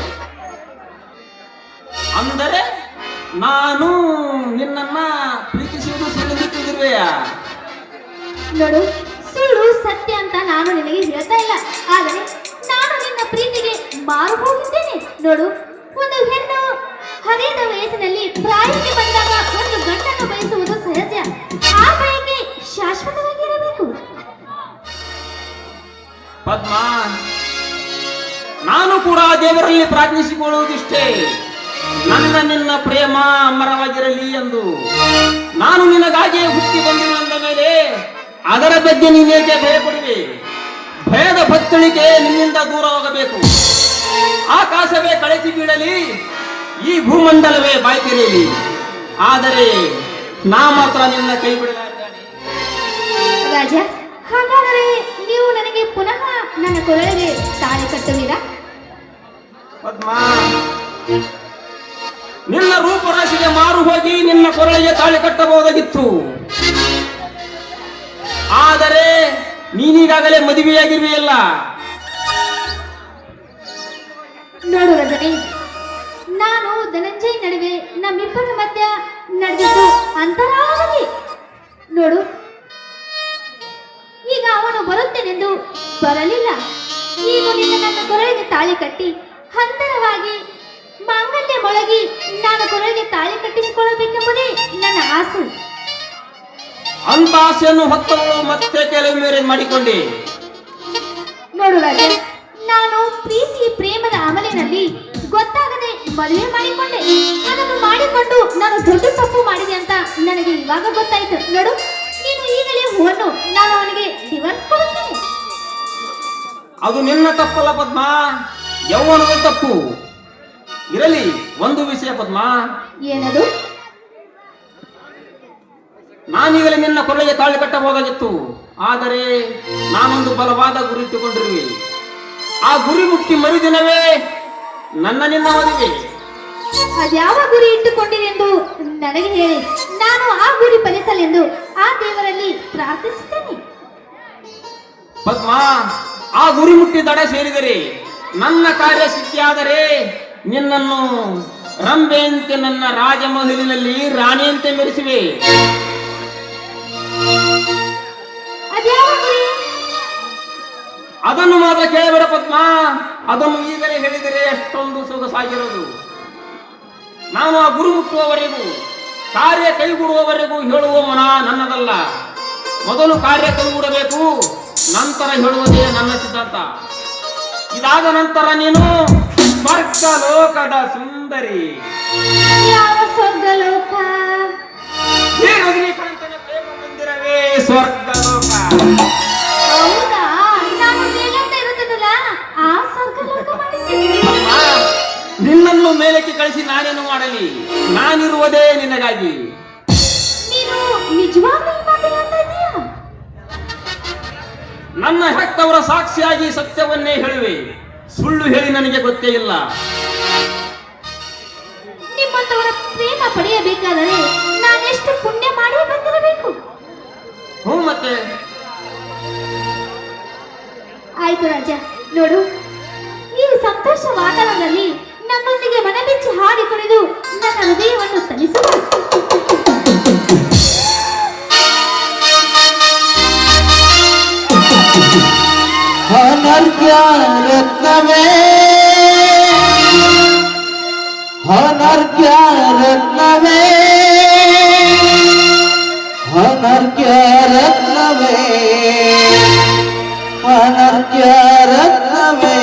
ಅಂದರೆ ನಾನು ನಿನ್ನನ್ನ ಪ್ರೀತಿಸುವುದು ಸುಳ್ಳುತ್ತಿರುವೆಯಾ? ನೋಡು, ಸುಳ್ಳು ಸತ್ಯ ಅಂತ ನಾನು ನಿನಗೆ ಹೇಳ್ತಾ ಇಲ್ಲ, ಆದರೆ ನಾನು ನಿನ್ನ ಪ್ರೀತಿಗೆ ಮಾರು ಹೋಗಿದ್ದೇನೆ. ನೋಡು, ಒಂದು ಹೆಣ್ಣು ಹರಿಯದ ವಯಸ್ಸಿನಲ್ಲಿ ಪ್ರಾಯಕ್ಕೆ ಬಂದಾಗ ಒಂದು ಗಂಡನ್ನು ಬಯಸುವುದು ಸಹಜ. ಆ ಬಯಕೆ ಶಾಶ್ವತವಾಗಿರಬೇಕು. ಪದ್ಮ, ನಾನು ಕೂಡ ದೇವರಲ್ಲಿ ಪ್ರಾರ್ಥಿಸಿಕೊಳ್ಳುವುದಿಷ್ಟೇ, ನನ್ನ ನಿನ್ನ ಪ್ರೇಮ ಅಮರವಾಗಿರಲಿ ಎಂದು. ನಾನು ನಿನಗಾಗಿಯೇ ಹುಟ್ಟಿ ಬಂದಿರುವಂದ ಮೇಲೆ ಅದರ ಬಗ್ಗೆ ನೀನೇಕೆ ಭಯಪಡುವೆ? ಭಯದ ಭತ್ತಳಿಕೆ ನಿನ್ನಿಂದ ದೂರ ಹೋಗಬೇಕು. ಆಕಾಶವೇ ಕಳಚಿ ಬೀಳಲಿ, ಈ ಭೂಮಂಡಲವೇ ಬಾಯಿ ತೆರೆಯಲಿ, ಆದರೆ ನಾ ಮಾತ್ರ ನಿನ್ನ ಕೈ ಬಿಡಲಾರೆ. ರಾಜ, ಹಾಗಾದರೆ ನೀವು ನನಗೆ ಪುನಃ ನನ್ನ ಕೊರಳಿಗೆ ತಾಳಿ ಕಟ್ಟುವಿರಾ? ಪದ್ಮ, ನಿನ್ನ ರೂಪರಾಶಿಗೆ ಮಾರು ಹೋಗಿ ನಿನ್ನ ಕೊರಳಿಗೆ ತಾಳಿ ಕಟ್ಟಬಹುದಾಗಿತ್ತು. ಆದರೆ ನೀನೀಗಾಗಲೇ ಮದುವೆಯಾಗಿರುವೆಯಲ್ಲ. ನೋಡು ರಜನಿ, ನಾನು ಧನಂಜಯ್ ನಡುವೆ ನಮ್ಮಿಬ್ಬರ ಮಧ್ಯ ನಡೆದಿದ್ದು ಅಂತರಾಳದಲ್ಲಿ. ನೋಡು, ಈಗ ಅವನು ಬರುತ್ತೇನೆಂದು ಬರಲಿಲ್ಲ. ಈಗ ನಿನ್ನ ನನ್ನ ಕೊರಳಿಗೆ ತಾಳಿ ಕಟ್ಟಿ ಹಂತರವಾಗಿ ಮಾಂಗಲ್ಯ ಮೊಳಗಿ ನಾನು ಕೊರಳಿಗೆ ತಾಳಿ ಕಟ್ಟಿಸಿಕೊಳ್ಳಬೇಕೆಂಬುದೇ ನನ್ನ ಆಸೆ. ಅಂತ ಆಸೆಯನ್ನು ಹೊತ್ತವಳು ಮತ್ತೆ ಕೆಲವು ಮೇರೆ ಮಾಡಿಕೊಂಡೆ. ನೋಡು ರಾಜ, ನಾನು ಪ್ರೀತಿ ಪ್ರೇಮದ ಅಮಲಿನಲ್ಲಿ ಗೊತ್ತಾಗದೆ ಮದುವೆ ಮಾಡಿಕೊಂಡೆ. ಅದನ್ನು ಮಾಡಿಕೊಂಡು ನಾನು ದೊಡ್ಡ ತಪ್ಪು ಮಾಡಿದೆ ಅಂತ ನನಗೆ ಇವಾಗ ಗೊತ್ತಾಯ್ತು. ನೋಡು, ನೀನು ಈಗಲೇ ಹೂವನ್ನು ನಾನು ಅವನಿಗೆ ಡಿವೋರ್ಸ್ ಕೊಡುತ್ತೇನೆ. ಅದು ನಿನ್ನ ತಪ್ಪಲ್ಲ ಪದ್ಮ, ಯೌವನದ ತಪ್ಪು. ಇರಲಿ, ಒಂದು ವಿಷಯ ಪದ್ಮ, ಏನದು? ನಾನೀಗಲೇ ನಿನ್ನ ಕೊರಳಿಗೆ ತಾಳಿ ಕಟ್ಟಬಹುದಾಗಿತ್ತು. ಆದರೆ ನಾನೊಂದು ಬಲವಾದ ಗುರಿ ಇಟ್ಟುಕೊಂಡಿರುವೆ. ಆ ಗುರಿ ಮುಟ್ಟಿ ಮರುದಿನವೇ ನನ್ನ ನಿನ್ನ ಮದುವೆ. ಅದ್ಯಾವ ಗುರಿ ಇಟ್ಟುಕೊಂಡಿರೆಂದು ನನಗೆ ಹೇಳಿ, ನಾನು ಆ ಗುರಿ ಫಲಿಸಲೆಂದು ಆ ದೇವರಲ್ಲಿ ಪ್ರಾರ್ಥಿಸುತ್ತೇನೆ. ಪದ್ಮ, ಆ ಗುರಿ ಮುಟ್ಟಿ ದಡ ಸೇರಿದರೆ, ನನ್ನ ಕಾರ್ಯ ಸಿದ್ಧಿಯಾದರೆ ನಿನ್ನನ್ನು ರಂಬೆಯಂತೆ ನನ್ನ ರಾಜಮಹಲಿನಲ್ಲಿ ರಾಣಿಯಂತೆ ಮೆರೆಸುವೆ. ಅದ್ಯಾವ ಗುರಿ? ಅದನ್ನು ಮಾತ್ರ ಕೇಳಬೇಡ ಪದ್ಮ, ಅದನ್ನು ಈಗಲೇ ಹೇಳಿದರೆ ಎಷ್ಟೊಂದು ಸೊಗಸಾಗಿರೋದು. ನಾನು ಆ ಗುರು ಮುಟ್ಟುವವರೆಗೂ, ಕಾರ್ಯ ಕೈಗೂಡುವವರೆಗೂ ಹೇಳುವ ಮನ ನನ್ನದಲ್ಲ. ಮೊದಲು ಕಾರ್ಯ ಕೈಗೂಡಬೇಕು, ನಂತರ ಹೇಳುವುದೇ ನನ್ನ ಸಿದ್ಧಾಂತ. ಇದಾದ ನಂತರ ನೀನು ಸ್ವರ್ಗ ಲೋಕದ ಸುಂದರಿ. ಯಾವ ಸ್ವರ್ಗ ಲೋಕ? ರಜನಿಕಾಂತನ ಪ್ರೇಮ ಮಂದಿರವೇ ಸ್ವರ್ಗ ಲೋಕ. ಹೌದಾ? ನಾನು ಮೇಲಿಂದ ಇರುತ್ತದಲ್ಲ, ಆ ಸ್ವರ್ಗ ಲೋಕ ಮಾಡಿದ್ದೇನೆ. ಅಮ್ಮ, ನಿನ್ನನ್ನು ಮೇಲಕ್ಕೆ ಕಳಿಸಿ ನಾನೇನು ಮಾಡಲಿ? ನಾನಿರುವುದೇ ನಿನಗಾಗಿ. ನೀನು ನಿಜವಾಗ್ಲೂ ಈ ಮಾತು ಹೇಳ್ತಾ ಇದೀಯಾ? ನನ್ನ ಹೆತ್ತವರ ಸಾಕ್ಷಿಯಾಗಿ ಸತ್ಯವನ್ನೇ ಹೇಳುವೆ. ಸುಳ್ಳು ಹೇಳಿ ನನಗೆ ಗೊತ್ತೇ ಇಲ್ಲ. ನಿಮ್ಮಂತವರ ಪ್ರೇಮ ಪಡೆಯಬೇಕಾದರೆ ನಾನೆಷ್ಟು ಪುಣ್ಯ ಮಾಡಿ ಬಂದಿರಬೇಕು. ಹ್ಞೂ, ಮತ್ತೆ ಆಯ್ತು ರಾಜ, ನೋಡು, ಈ ಸಂತೋಷ ವಾತಾವರಣದಲ್ಲಿ ನನ್ನೊಂದಿಗೆ ಮನಬಿಚ್ಚಿ ಹಾಡಿ ಕುಣಿದು ನನ್ನ ಹೃದಯವನ್ನು ತಣಿಸುವ. ಅನರ್ಘ್ಯ ರತ್ನವೇ, ಅನರ್ಘ್ಯ ರತ್ನವೇ, ಅನರ್ಘ್ಯ ರತ್ನವೇ, ಅನರ್ಘ್ಯ ರತ್ನವೇ.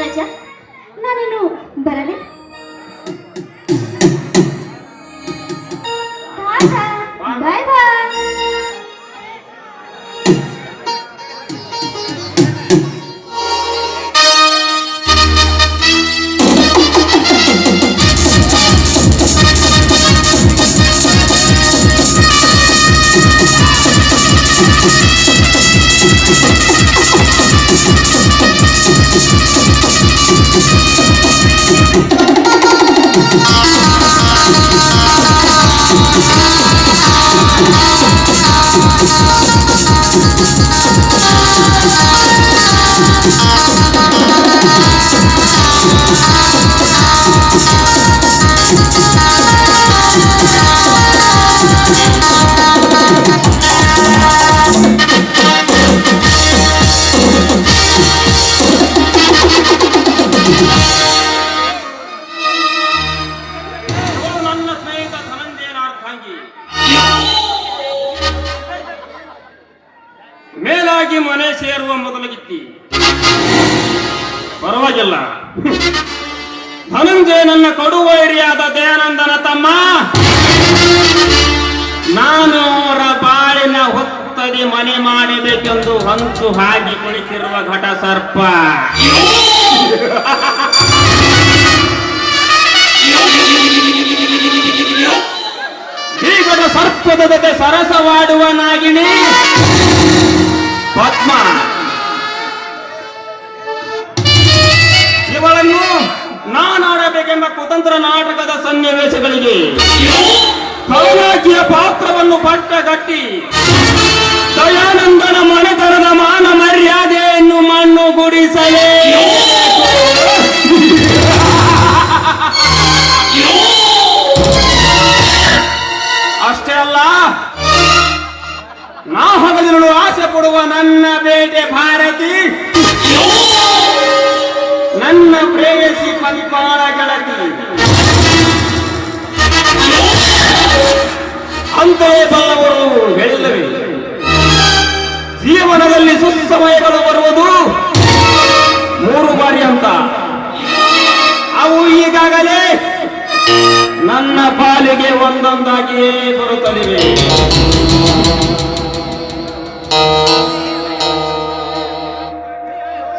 ರಜಾ, ನಾನೇನು ಬರಲೆ? ಬಾಯ್ ಬಾಯ್. ಮೇಲಾಗಿ ಮನೆ ಸೇರುವ ಮೊದಲಗಿತ್ತಿ ಪರವಾಗಿಲ್ಲ. ಧನಂಜಯ ನನ್ನ ಕೊಡುವೈರಿಯಾದ ದಯಾನಂದನ ತಮ್ಮ. ನಾನು ಅವರ ಬಾಳಿನ ಹೊತ್ತದಿ ಮನೆ ಮಾಡಬೇಕೆಂದು ಹಂಚು ಹಾಕಿ ಕುಳಿತಿರುವ ಘಟ ಸರ್ಪ. ಈ ಘಟ ಸರ್ಪದ ಜೊತೆ ಸರಸವಾಡುವ ನಾಗಿಣಿ ಪದ್ಮ. ಇವಳನ್ನು ನಾನಾಡಬೇಕೆಂಬ ಕುತಂತ್ರ ನಾಟಕದ ಸನ್ನಿವೇಶಗಳಿಗೆ ಕಾಮಾಕ್ಷಿಯ ಪಾತ್ರವನ್ನು ಪಟ್ಟಗಟ್ಟಿ ದಯಾನಂದನ ಮನೆತನದ ಮಾನ ಮರ್ಯಾದೆಯನ್ನು ಮಣ್ಣುಗೂಡಿಸಲೇ ಅಷ್ಟೇ ಅಲ್ಲ, ನಾ ಹಗಲಿರುಳು ಆಸೆ ಪಡುವ ನನ್ನ ಬೇಟೆ ಭಾರತಿ, ನನ್ನ ಪ್ರೇಯಸಿ ಪರಿಪಾಳ ಗೆಳತಿ, ಅಂತೆಯೇ ಬಲ್ಲವರು ಹೇಳಿಲ್ಲವೇ, ಜೀವನದಲ್ಲಿ ಸುಸಮಯಗಳು ಬರುವುದು 3 ಬಾರಿ ಅಂತ. ಅವು ಈಗಾಗಲೇ ನನ್ನ ಪಾಲಿಗೆ ಒಂದೊಂದಾಗಿಯೇ ಬರುತ್ತಲಿವೆ.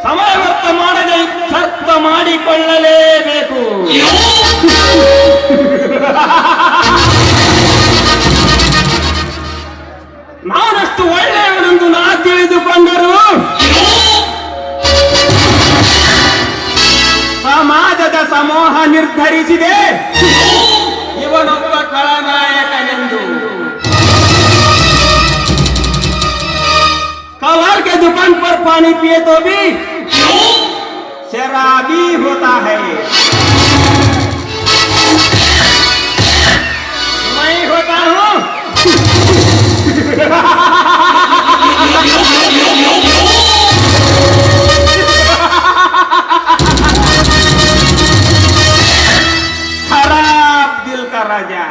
ಸಮಯ ವ್ಯರ್ಥ ಮಾಡದೆ ಇತ್ಯರ್ಥ ಮಾಡಿಕೊಳ್ಳಲೇಬೇಕು. ನಾನಷ್ಟು ಒಳ್ಳೆಯವನೆಂದು ನಾ ತಿಳಿದುಕೊಂಡರು ಸಮಾಜದ ಸಮೂಹ ನಿರ್ಧರಿಸಿದೆ ಇವನೊಬ್ಬ ಖಳನಾಯಕನೆಂದು. कलर के दुकान पर पानी पिए तो भी शराबी होता है. मैं होता हूँ खराब दिल का राजा.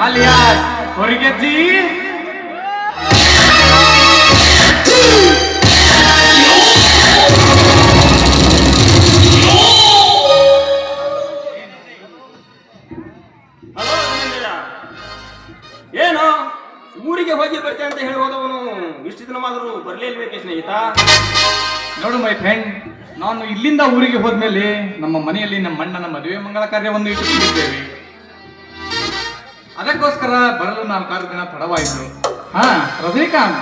alias Horigeti. ಏನು ಊರಿಗೆ ಹೋಗಿ ಬರ್ತೇನೆ ಅಂತ ಹೇಳಿ ಹೋದವನು ಇಷ್ಟು ದಿನವಾದರೂ ಬರಲೇ ಇಲ್ಬೇಕೆ ಸ್ನೇಹಿತ? ನೋಡು ಮೈ ಫ್ರೆಂಡ್, ನಾನು ಇಲ್ಲಿಂದ ಊರಿಗೆ ಹೋದ್ಮೇಲೆ ನಮ್ಮ ಮನೆಯಲ್ಲಿ ನಮ್ಮ ಅಣ್ಣನ ಮದುವೆ ಮಂಗಳ ಕಾರ್ಯವನ್ನು ಇಟ್ಟುಕೊಂಡಿದ್ದೇವೆ. ಅದಕ್ಕೋಸ್ಕರ ಬರಲು 4-6 ದಿನ ತಡವಾಯಿತು. ರಜನಿಕಾಂತ್,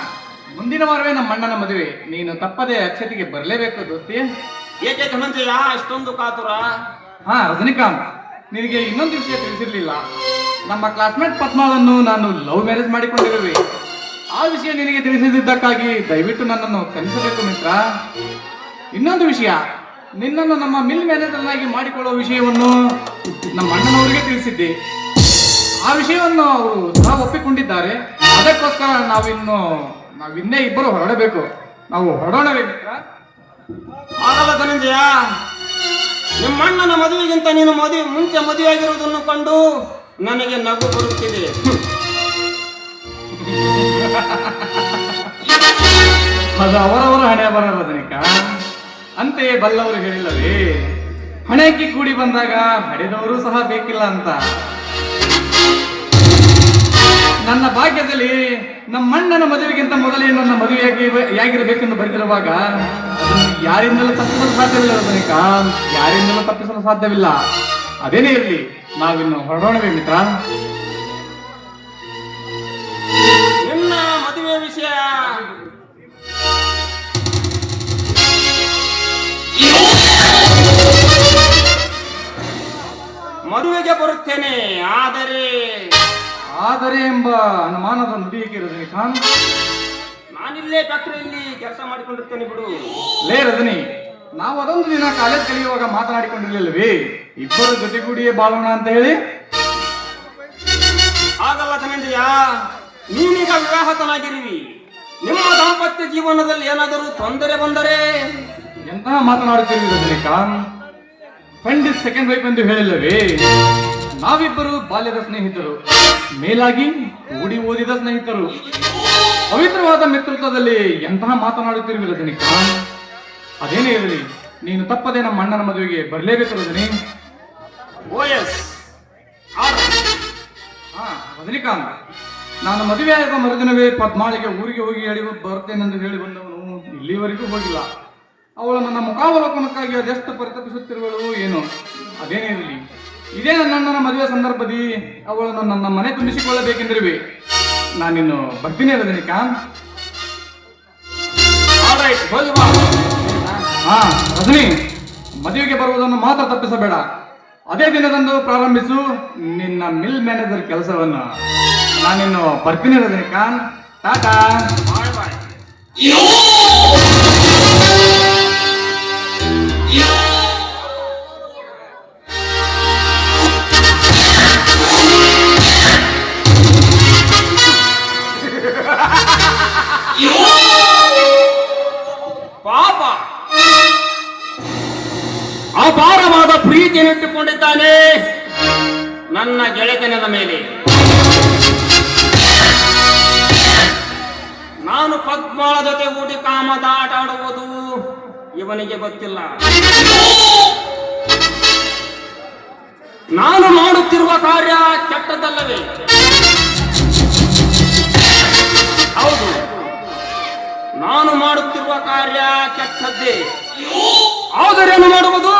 ಮುಂದಿನ ವಾರವೇ ನಮ್ಮ ಅಣ್ಣನ ಮದುವೆ, ನೀನು ತಪ್ಪದೆ ಅಕ್ಷತೆಗೆ ಬರಲೇಬೇಕು ದೋಸ್ತಿ. ಏಕೆ ಧನಂಜಯ ಅಷ್ಟೊಂದು ಕಾತುರ? ರಜನಿಕಾಂತ್, ನಿನಗೆ ಇನ್ನೊಂದು ವಿಷಯ ತಿಳಿಸಿರ್ಲಿಲ್ಲ. ನಮ್ಮ ಕ್ಲಾಸ್ಮೇಟ್ ಪದ್ಮಾಳನ್ನು ನಾನು ಲವ್ ಮ್ಯಾರೇಜ್ ಮಾಡಿಕೊಂಡಿರುವೆ. ಆ ವಿಷಯ ನಿನಗೆ ತಿಳಿಸಿದ್ದಕ್ಕಾಗಿ ದಯವಿಟ್ಟು ನನ್ನನ್ನು ಕ್ಷಮಿಸಬೇಕು ಮಿತ್ರ. ಇನ್ನೊಂದು ವಿಷಯ, ನಿನ್ನನ್ನು ನಮ್ಮ ಮಿಲ್ ಮ್ಯಾನೇಜರ್ನಾಗಿ ಮಾಡಿಕೊಳ್ಳುವ ವಿಷಯವನ್ನು ನಮ್ಮ ಅಣ್ಣನವರಿಗೆ ತಿಳಿಸಿದ್ದೆ. ಆ ವಿಷಯವನ್ನು ಅವರು ಸಹ ಒಪ್ಪಿಕೊಂಡಿದ್ದಾರೆ. ಅದಕ್ಕೋಸ್ಕರ ನಾವಿನ್ನೇ ಇಬ್ಬರು ಹೊರಡಬೇಕು. ನಾವು ಹೊರಡೋಣವೇ ಮಿತ್ರ? ಆಗಲ್ಲ ಧನಂಜಯ, ನಿಮ್ಮ ಅಣ್ಣನ ಮದುವೆಗಿಂತ ನೀನು ಮುಂಚೆ ಮದುವೆಯಾಗಿರುವುದನ್ನು ಕಂಡು ನನಗೆ ನಗು ಬರುತ್ತಿದೆ. ಅದು ಅವರವರ ಹಣೆ ಬರ ರಜನಿಕ. ಅಂತೆಯೇ ಬಲ್ಲವರು ಹೇಳಿಲ್ಲವೇ, ಹಣೆಗೆ ಕೂಡಿ ಬಂದಾಗ ಹಡೆದವರು ಸಹ ಬೇಕಿಲ್ಲ ಅಂತ. ನನ್ನ ಭಾಗ್ಯದಲ್ಲಿ ನಮ್ಮ ಅಣ್ಣನ ಮದುವೆಗಿಂತ ಮೊದಲೇ ನನ್ನ ಮದುವೆಯಾಗಿರಬೇಕೆಂದು ಬರೆದಿರುವಾಗ ಅದನ್ನು ಯಾರಿಂದಲೂ ತಪ್ಪಿಸಲು ಸಾಧ್ಯವಿಲ್ಲ ರಜನಿಕ, ಯಾರಿಂದಲೂ ತಪ್ಪಿಸಲು ಸಾಧ್ಯವಿಲ್ಲ. ಅದೇನೇ ಇರಲಿ, ನಾವಿನ್ನು ಹೊರಡೋಣವೇ ಮಿತ್ರ? ನಿನ್ನ ಮದುವೆ ವಿಷಯ ಮದುವೆಗೆ ಬರುತ್ತೇನೆ, ಆದರೆ ಎಂಬ ಅನುಮಾನದ ನುಡಿಯಕ್ಕೆ ರಜನಿಕಾಂತ್. ನಾನಿಲ್ಲೇ ಫ್ಯಾಕ್ಟರಿಯಲ್ಲಿ ಕೆಲಸ ಮಾಡಿಕೊಂಡಿರ್ತೇನೆ ಬಿಡು. ಲೇ ರಜನಿ, ನಾವು ಅದೊಂದು ದಿನ ಕಾಲೇಜ್ ಕಲಿಯುವಾಗ ಮಾತನಾಡಿಕೊಂಡಿರ್ಲಿಲ್ವೇ, ಇಬ್ಬರು ಜೊತೆಗೂಡಿಯೇ ಬಾಳೋಣ ಅಂತ ಹೇಳಿ? ಆಗಲ್ಲ ಧನಂಜಯ, ನೀನೀಗ ವಿವಾಹತನಾಗಿರುವಿ. ನಿಮ್ಮ ದಾಂಪತ್ಯ ಜೀವನದಲ್ಲಿ ಏನಾದರೂ ತೊಂದರೆ ಬಂದರೆ? ಎಂತಹ ಮಾತನಾಡುತ್ತಿರುವಿ Rajinikanth? Friend is second wife ಎಂದು ಹೇಳಿಲ್ಲವೇ? ನಾವಿಬ್ಬರು ಬಾಲ್ಯದ ಸ್ನೇಹಿತರು, ಮೇಲಾಗಿ ಕೂಡಿ ಓದಿದ ಸ್ನೇಹಿತರು. ಪವಿತ್ರವಾದ ಮಿತ್ರತ್ವದಲ್ಲಿ ಎಂತಹ ಮಾತನಾಡುತ್ತಿರುವಿ ರಜನಿಕಾಂತ್? ಅದೇನೇ ಇರಲಿ, ನೀನು ತಪ್ಪದೆ ನಮ್ಮ ಅಣ್ಣನ ಮದುವೆಗೆ ಬರಲೇಬೇಕು ರಜನಿ. ರಜನಿಕಾಂತ್, ನಾನು ಮದುವೆಯಾದ ಮರುದಿನವೇ ಪದ್ಮಾಳಿಗೆ ಊರಿಗೆ ಹೋಗಿ ಬರ್ತೇನೆಂದು ಹೇಳಿ ಬಂದವನು ಇಲ್ಲಿವರೆಗೂ ಹೋಗಿಲ್ಲ. ಅವಳು ನನ್ನ ಮುಖಾವಲೋಕನಕ್ಕಾಗಿ ಅದೆಷ್ಟು ಪರಿತಪಿಸುತ್ತಿರುವಳು ಏನು. ಅದೇನೇ ಇರಲಿ, ಇದೇ ನನ್ನ ಅಣ್ಣನ ಮದುವೆ ಸಂದರ್ಭದಲ್ಲಿ ಅವಳನ್ನು ನನ್ನ ಮನೆ ತುಂಬಿಸಿಕೊಳ್ಳಬೇಕೆಂದಿರುವೆ. ನಾನಿನ್ನು ಬರ್ತೀನಿ ರಜನಿಕಾಂತ್. ಹೋಗಿ ಬಾ. ಹಾ ರಜನಿ, ಮದುವೆಗೆ ಬರುವುದನ್ನು ಮಾತ್ರ ತಪ್ಪಿಸಬೇಡ. ಅದೇ ದಿನದಂದು ಪ್ರಾರಂಭಿಸು ನಿನ್ನ ಮಿಲ್ ಮ್ಯಾನೇಜರ್ ಕೆಲಸವನ್ನು. ನಾನಿನ್ನು ಬರ್ತೀನಿ ರಜನಿಕಾಂತ್. ಟಾಟಾ. ಬಾಯ್ ಬಾಯ್. ಪಾಪ ಅಪಾರವಾದ ಪ್ರೀತಿಯನ್ನಿಟ್ಟುಕೊಂಡಿದ್ದಾನೆ ನನ್ನ ಗೆಳೆತನದ ಮೇಲೆ. ನಾನು ಪದ್ಮಾಳ ಜೊತೆ ಊಟಿ ಕಾಮದ ಆಟ ಆಡುವುದು ಇವನಿಗೆ ಗೊತ್ತಿಲ್ಲ. ನಾನು ಮಾಡುತ್ತಿರುವ ಕಾರ್ಯ ಕೆಟ್ಟದ್ದಲ್ಲವೇ? ಹೌದು, ನಾನು ಮಾಡುತ್ತಿರುವ ಕಾರ್ಯ ಕೆಟ್ಟದ್ದೇ. ಆದರೇನು ಮಾಡುವುದು?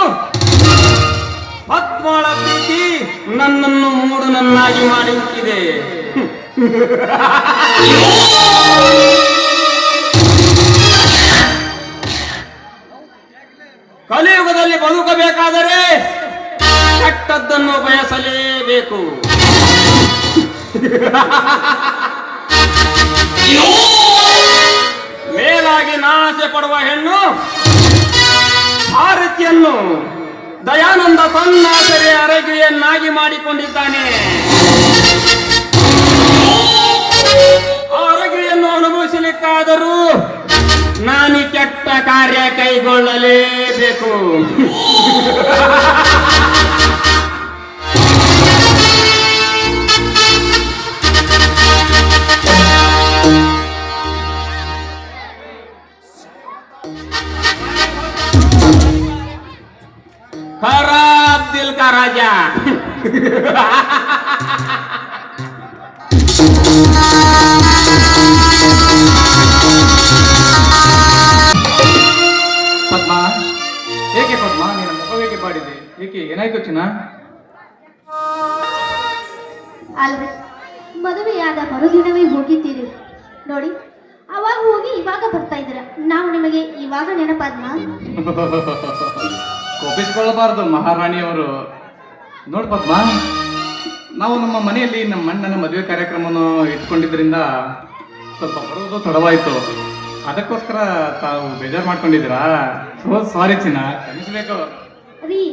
ಪದ್ಮಾಳ ಪ್ರೀತಿ ನನ್ನನ್ನು ಮೂಢನನ್ನಾಗಿ ಮಾಡಿಬಿಟ್ಟಿದೆ. ಕಲಿಯುಗದಲ್ಲಿ ಬದುಕಬೇಕಾದರೆ ಕೆಟ್ಟದ್ದನ್ನು ಬಯಸಲೇಬೇಕು. ಮೇಲಾಗಿ ನಾಸೆ ಪಡುವ ಹೆಣ್ಣು ಭಾರತಿಯನ್ನು ದಯಾನಂದ ತನ್ನ ಸೆರೆ ಅರಗಿಯನ್ನಾಗಿ ಮಾಡಿಕೊಂಡಿದ್ದಾನೆ. ಆ ಅರಗಿಯನ್ನು ಅನುಭವಿಸಲಿಕ್ಕಾದರೂ ನಾನು ಕೆಟ್ಟ ಕಾರ್ಯ ಕೈಗೊಳ್ಳಲೇಬೇಕು. खराब दिल का राजा. ಪದ್ಮ, ಏಕೆ ಪದ್ಮ ನಿನ್ನ ಮುಖವೇಕೆ ಬಾಡಿದೆ? ಏಕೆ, ಏನಾಯ್ತು ಚಿನ್ನ? ಅಲ್ರಿ, ಮದುವೆಯಾದ ಮರುದಿನವೇ ಹೋಗಿದ್ದೀರಿ ನೋಡಿ. ಅವಾಗ ಹೋಗಿ ಇವಾಗ ಬರ್ತಾ ಇದ್ದೀರ. ನಾವು ನಿಮಗೆ ಇವಾಗ ನೆನಪಾದ್ನ? ಕೋಪಿಸಿಕೊಳ್ಳಬಾರದು ಮಹಾರಾಣಿಯವರು. ನೋಡ್ ಪದ್ಮ, ನಾವು ನಮ್ಮ ಮನೆಯಲ್ಲಿ ನಮ್ಮ ಅಣ್ಣನ ಮದುವೆ ಕಾರ್ಯಕ್ರಮವನ್ನು ಇಟ್ಕೊಂಡಿದ್ರಿಂದ ಸ್ವಲ್ಪ ಬರೋದು ತಡವಾಯಿತು. ಅದಕ್ಕೋಸ್ಕರ ತಾವು ಬೇಜಾರು ಮಾಡ್ಕೊಂಡಿದ್ದೀರಾ? ಸಾರಿ ಚಿನ್ನ, ಕ್ಷಮಿಸಬೇಕು. ರೀ,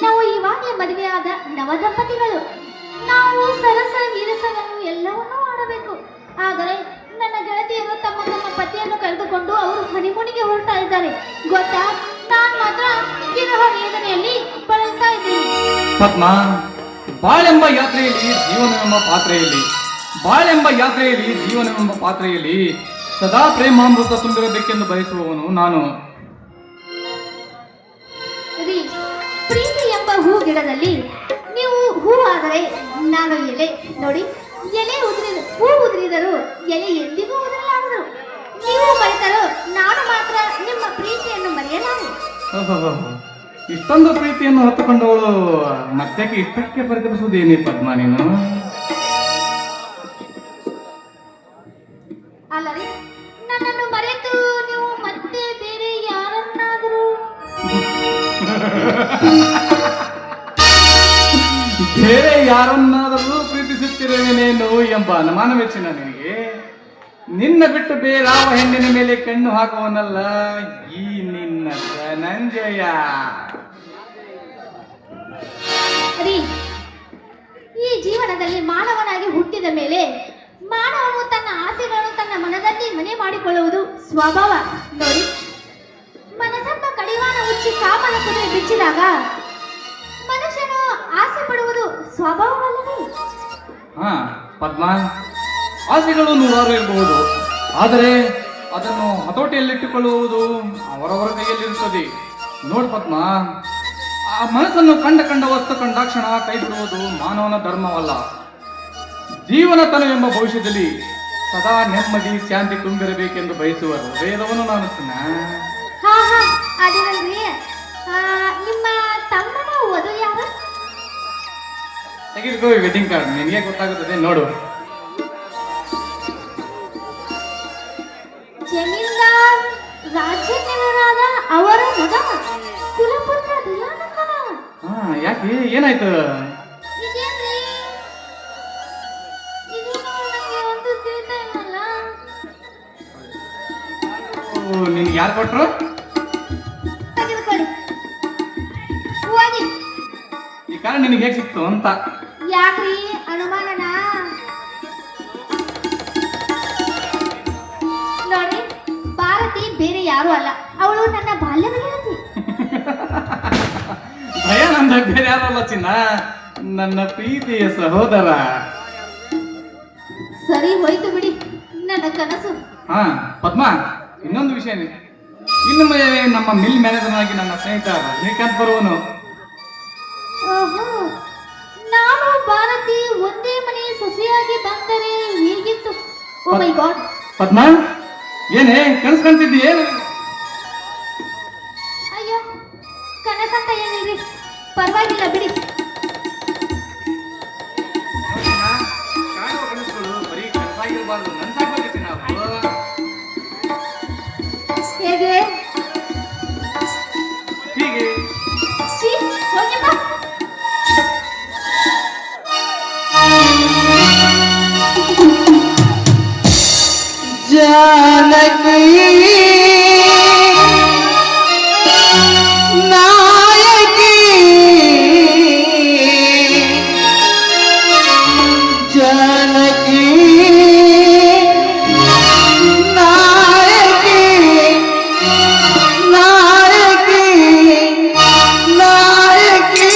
ನಾವು ಇವಾಗಲೇ ಮದುವೆಯಾದ ನವದಂಪತಿಗಳು. ನಾವು ಸರಸ ನೀರಸವನ್ನು ಎಲ್ಲವನ್ನೂ ಆಡಬೇಕು. ಆದರೆ ನನ್ನ ಗೆಳತಿಯರು ತಮ್ಮ ತಮ್ಮ ಪತಿಯನ್ನು ಕರೆದುಕೊಂಡು ಅವರು ಹನಿಮೂನಿಗೆ ಹೊರಡ್ತಾ ಇದ್ದಾರೆ ಗೊತ್ತಾ. ನಾನು ಮಾತ್ರ ವಿರಹ ವೇದನೆಯಲ್ಲಿ ಬಳಲ್ತಾ ಇದ್ದೀನಿ. ಪದ್ಮ, ಬಾಳೆಂಬ ಯಾತ್ರೆಯಲ್ಲಿ ಜೀವನವೆಂಬ ಪಾತ್ರೆಯಲ್ಲಿ ಜೀವನವೆಂಬ ಪಾತ್ರೆಯಲ್ಲಿ ಸದಾ ಪ್ರೇಮಾಮೃತ ತುಂಬಿರಬೇಕೆಂದು ಬಯಸುವವನು ನಾನು. ರೀ, ಪ್ರೀತಿ ಎಂಬ ಹೂ ಗಿಡದಲ್ಲಿ ನೀವು ಹೂ ಆದರೆ ನಾನು ಎಲೆ. ನೋಡಿ, ಹೂ ಉದುರಿದರೂ ಎಲೆ ಎಂದಿಗೂ ಉದುರಲಾರದು. ನೀವು ಮರೆತರೂ ನಾನು ಮಾತ್ರ ನಿಮ್ಮ ಪ್ರೀತಿಯನ್ನು ಮರೆಯಲಾರೆ. ಇಷ್ಟೊಂದು ಪ್ರೀತಿಯನ್ನು ಹೊತ್ತುಕೊಂಡವಳು ಮತ್ತೆ ಇಷ್ಟಕ್ಕೆ ಪರಿತಪಿಸುವುದೇನೇ ಪದ್ಮ ನೀನು? ಅಲ್ಲರಿ, ನನ್ನನ್ನು ಮರೆತು ನೀವು ಮತ್ತೆ ಬೇರೆ ಯಾರನ್ನಾದರೂ ಬೇರೆ ಯಾರನ್ನಾದರೂ ಪ್ರೀತಿಸುತ್ತಿರುವೆನೇನು ಎಂಬ ಅನುಮಾನವೇ ಚಿನ್ನ ನಿನಗೆ? ನಿನ್ನ ಬಿಟ್ಟು ಬೇರಾವ ಹೆಣ್ಣಿನ ಮೇಲೆ ಕಣ್ಣು ಹಾಕುವನಲ್ಲ ಈ ನಿನ್ನ ಧನಂಜಯ. ರೀ, ಈ ಜೀವನದಲ್ಲಿ ಮಾನವನಾಗಿ ಹುಟ್ಟಿದ ಮೇಲೆ ಮಾನವನು ತನ್ನ ಆಸೆಗಳನ್ನು ತನ್ನ ಮನದಲ್ಲಿ ಮನೆ ಮಾಡಿಕೊಳ್ಳುವುದು ಸ್ವಭಾವ. ನೋಡಿ, ಮನಸ್ಸೆಂಬ ಕಡಿವಾಣ ಉಚ್ಚಿ ಕಾಮನ ಕುದುರೆ ಬಿಚ್ಚಿದಾಗ ಮನುಷ್ಯನು ಆಸೆ ಪಡುವುದು ಸ್ವಭಾವವಲ್ಲವೇ? ಹಾ ಪದ್ಮ, ಆಸೆಗಳು ನೂರಾರು ಇರಬಹುದು, ಆದರೆ ಅದನ್ನು ಹತೋಟಿಯಲ್ಲಿಟ್ಟುಕೊಳ್ಳುವುದು ಅವರವರ ಕೈಯಲ್ಲಿರುತ್ತದೆ. ನೋಡ್ ಪದ್ಮ, ಆ ಮನಸ್ಸನ್ನು ಕಂಡ ವಸ್ತು ಕಂಡಾಕ್ಷಣ ಕೈ ಬಿಡುವುದು ಮಾನವನ ಧರ್ಮವಲ್ಲ. ಜೀವನ ತನವೆಂಬ ಭವಿಷ್ಯದಲ್ಲಿ ಸದಾ ನೆಮ್ಮದಿ ಶಾಂತಿ ತುಂಬಿರಬೇಕೆಂದು ಬಯಸುವ ಹೃದಯದವನು ನಾನು ಚಿನ್ನ. ಹಾ ಹಾ, ಅದೇನಲ್ರಿ, ನಿಮ್ಮ ತಮ್ಮನ ವಧು ಯಾರು? ತೆಗೆದುಕೋ ವೆಡ್ಡಿಂಗ್ ಕಾರ್ಡ್, ನಿನಗೆ ಗೊತ್ತಾಗುತ್ತದೆ ನೋಡು. ಜಮೀನ್ದಾರ್ ರಾಜೇ ಏನಾಯ್ತು? ಇದೇನ್ರಿ? ಇದು ನಂಗೆ ಒಂದು ತಿಳಿತಾ ಇಲ್ಲಲ್ಲ. ನಿನ್ಗೆ ಯಾರು ಕೊಟ್ರು? ತೆಗೆದುಕೊಳ್ಳಿ, ಓದಿ. ಈ ಕಾರಣ ನಿನಗೆ ಹೇಗೆ ಸಿಕ್ತು ಅಂತ. ಯಾಕ್ರಿ ಅನುಮಾನನ? ನೋಡಿ, ಭಾರತಿ ಬೇರೆ ಯಾರು ಅಲ್ಲ, ಅವಳು ನನ್ನ ಬಾಲ್ಯದ ಗೆಳತಿ. ದಯಾನಂದ ಬೇರೆ ಯಾರಲ್ಲ ಚಿನ್ನ, ನನ್ನ ಪ್ರೀತಿಯ ಸಹೋದರ. ಸರಿ ಹೋಯ್ತು ಬಿಡಿ ನನ್ನ ಕನಸು. ಹಾ ಪದ್ಮ, ಇನ್ನೊಂದು ವಿಷಯ, ಇನ್ನು ಮೇಲೆ ನಮ್ಮ ಮಿಲ್ ಮ್ಯಾನೇಜರ್ ಆಗಿ ನನ್ನ ಸ್ನೇಹಿತ ರಜನಿಕಾಂತ್ ಬರುವನು. ಓಹೋ, ನಾನು ಭಾರತಿ ಒಂದೇ ಮನೆ ಸೊಸೆಯಾಗಿ ಬಂದರೆ ಹೇಗಿತ್ತು? ಓ ಮೈ ಗಾಡ್. ಪದ್ಮ, ಏನೇ ಕನಸು ಕಾಣ್ತಿದ್ದಿ? ಏನು? ಅಯ್ಯೋ, ಕನಸಂತ ಏನಿಲ್ರಿ, ಪರವಾಗಿಲ್ಲ ಬಿಡಿ. ಕಾಣುವ ಕನಸುಗಳು ಬರೀ ಕನಸಾಗಿರ್ಬಾರ್ದು, ನನ್ಸಾಗ್ಬೇಕು ಚಿನ್ನ. ಹೇಗೆ? ಹೀಗೆ ಶ್ರೀ, ಹೋಗ್ಯಪ್ಪ. जानकी नायकी जानकी नायकी नायकी नायकी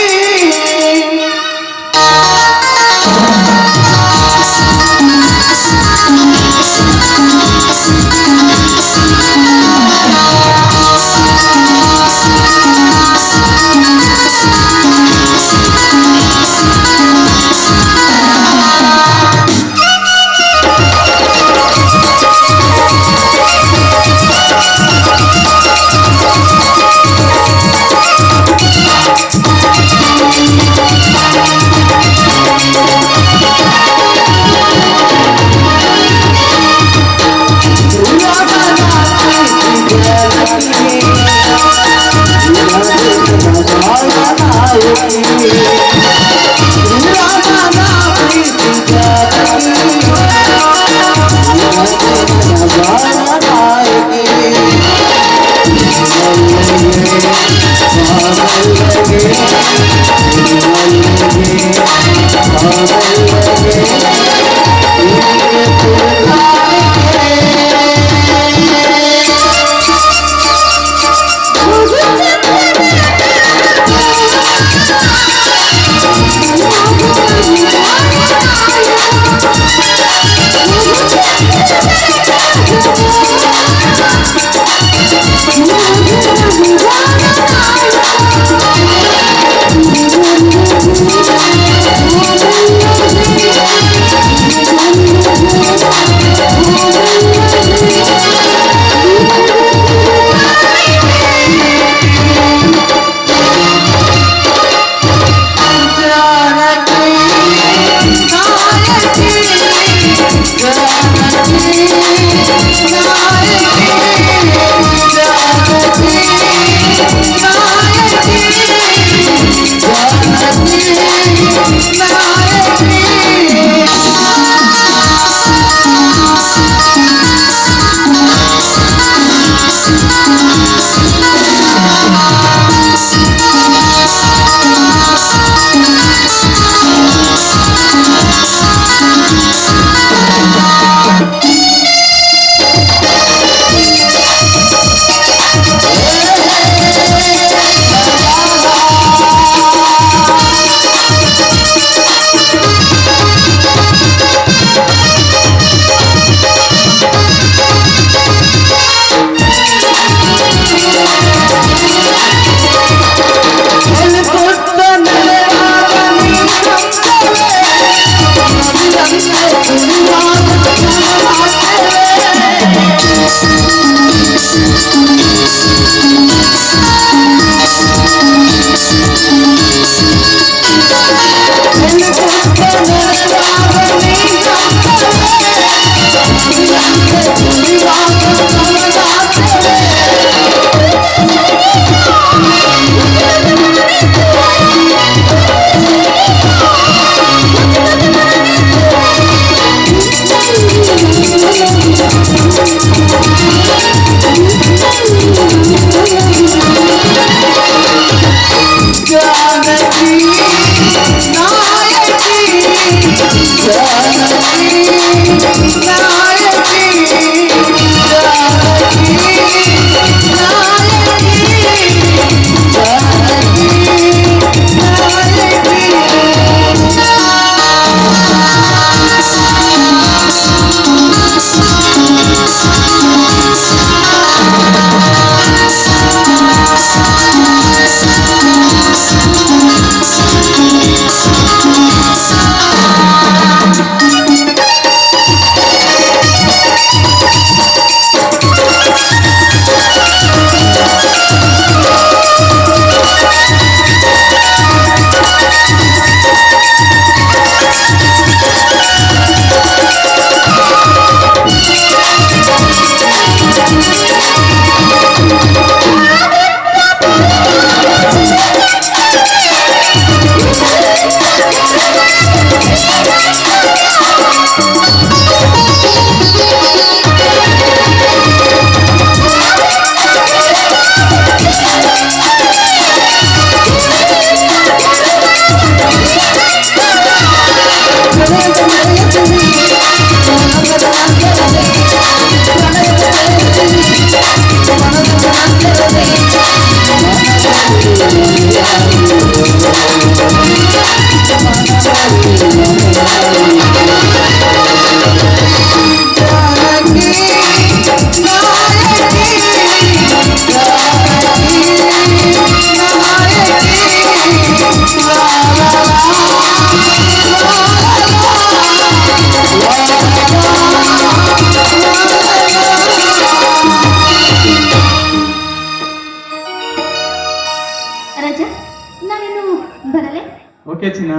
ಓಕೆ ಚಿನ್ನ,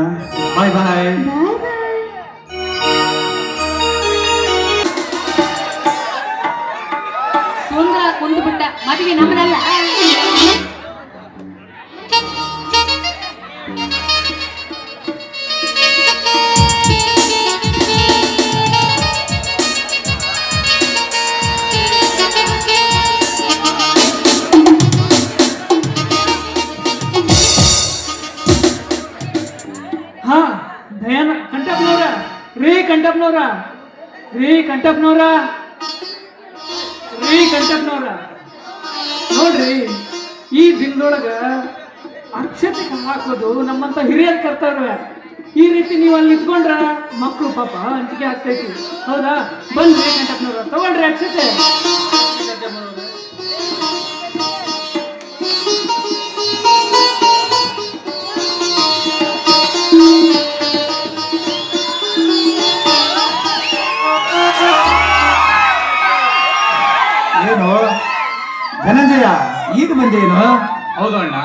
ಬಾಯ್ ಬಾಯ್. ಬಾಯ್ ಬಾಯ್. ಸುಂದರ ಕುಂದು ಬಿಟ್ಟ ಮದುವೆ ನಮ್ಮದಲ್ಲ. ಹಾ ದಯಾನ ಕಂಟಪ್ನವ್ರ ಕಂಟಪ್ನವ್ರ ನೋಡ್ರಿ, ಈ ದಿನದೊಳಗ ಅಕ್ಷತೆ ಹಾಕೋದು ನಮ್ಮಂತ ಹಿರಿಯರ ಕರ್ತವ್ಯ. ಈ ರೀತಿ ನೀವು ಅಲ್ಲಿ ನಿಂತ್ಕೊಂಡ್ರ ಮಕ್ಕಳು ಪಾಪ ಹಂಚಿಕೆ ಆಗ್ತೈತಿ. ಹೌದಾ? ಬನ್ರಿ ಕಂಟಪ್ನವ್ರ, ತಗೊಳ್ರಿ ಅಕ್ಷತೆ. ಏನು ಧನಂಜಯ, ಈಗ ಬಂದೇನು? ಹೌದು ಅಣ್ಣ,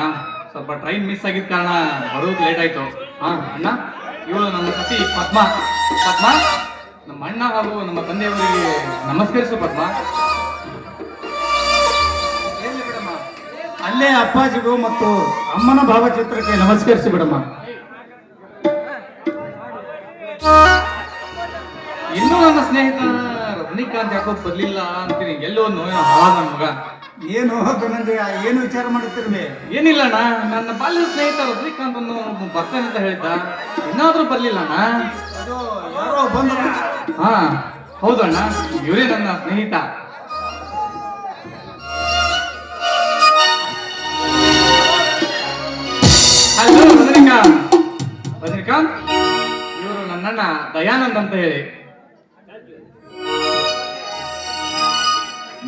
ಸ್ವಲ್ಪ ಟ್ರೈನ್ ಮಿಸ್ ಆಗಿದ್ದ ಕಾರಣ ಬರೋದು ಲೇಟ್ ಆಯ್ತು. ಹಾ ಅಣ್ಣ, ಇವಳು ನನ್ನ ಸತಿ ಪದ್ಮ. ಪದ್ಮ, ನಮ್ಮ ಅಣ್ಣ ಹಾಗೂ ನಮ್ಮ ತಂದೆಯವರಿಗೆ ನಮಸ್ಕರಿಸು ಪದ್ಮ. ಎಲ್ಲಿ ಬಿಡಮ್ಮ, ಅಲ್ಲೇ ಅಪ್ಪಾಜಿಗೂ ಮತ್ತು ಅಮ್ಮನ ಭಾವಚಿತ್ರಕ್ಕೆ ನಮಸ್ಕರಿಸಿ ಬಿಡಮ್ಮ. ಇನ್ನೂ ನನ್ನ ಸ್ನೇಹಿತ ರಜನಿಕಾಂತ್ ಯಾಕೋ ಬರ್ಲಿಲ್ಲ ಅಂತೀನಿ. ಎಲ್ಲೋ ಹಾಳ ನನ್ನ ಮಗ. ಏನು ಧನಂಜಯ, ಏನು ವಿಚಾರ ಮಾಡುತ್ತಿರುವೆ? ಏನಿಲ್ಲ ಅಣ್ಣ, ನನ್ನ ಬಾಲ್ಯದ ಸ್ನೇಹಿತ ರಜನಿಕಾಂತ್ ಅನ್ನು ಬರ್ತಾನೆ ಅಂತ ಹೇಳಿದ್ದ, ಇನ್ನಾದ್ರೂ ಬರ್ಲಿಲ್ಲ ಅಣ್ಣ. ಅದು ಯಾರೋ ಬಂದ್ರು. ಹಾ ಹೌದು ಅಣ್ಣ, ಇವರೇ ನನ್ನ ಸ್ನೇಹಿತ. ಹಲೋ ರಜನಿಕಾಂತ್. ರಜನಿಕಾಂತ್, ಇವರು ನನ್ನಣ್ಣ ದಯಾನಂದ್ ಅಂತ ಹೇಳಿ.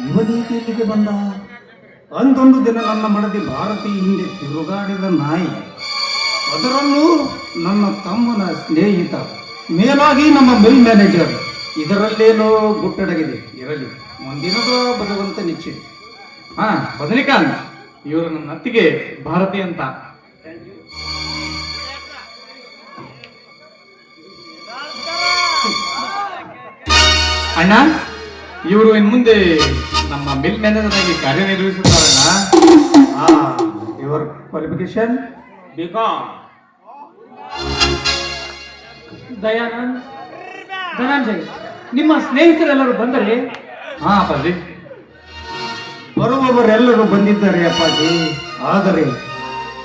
ಯುವದೀತಿ ಇಲ್ಲಿಗೆ ಬಂದ. ಅಂದೊಂದು ದಿನ ನನ್ನ ಮಡದಿ ಭಾರತಿ ಹಿಂದೆ ತಿರುಗಾಡಿದ ನಾಯಿ, ಅದರಲ್ಲೂ ನನ್ನ ತಮ್ಮನ ಸ್ನೇಹಿತ, ಮೇಲಾಗಿ ನಮ್ಮ ಮಿಲ್ ಮ್ಯಾನೇಜರ್. ಇದರಲ್ಲೇನೋ ಗುಟ್ಟಡಗಿದೆ. ಇರಲಿ, ಒಂದಿನದ ಬರುವಂತ ನಿಶ್ಚಯ. ಹಾ ರಜನಿಕಾಂತ್, ಇವರು ನನ್ನ ಅತ್ತಿಗೆ ಭಾರತಿ ಅಂತ. ಅಣ್ಣ, ಇವರು ಇನ್ ಮುಂದೆ ನಮ್ಮ ಮಿಲ್ ಮ್ಯಾನೇಜರ್ ಆಗಿ ಕಾರ್ಯನಿರ್ವಹಿಸುತ್ತಾರಣ್ಣ. Your qualification? BCom. Dayanand, Dhananjay, ನಿಮ್ಮ ಸ್ನೇಹಿತರೆಲ್ಲರೂ ಬಂದರೆ? ಹಾ ಅಪ್ಪಾಜಿ. ಬರುವವರೆಲ್ಲರೂ ಬಂದಿದ್ದಾರೆ ಅಪ್ಪಾಜಿ. ಆದರೆ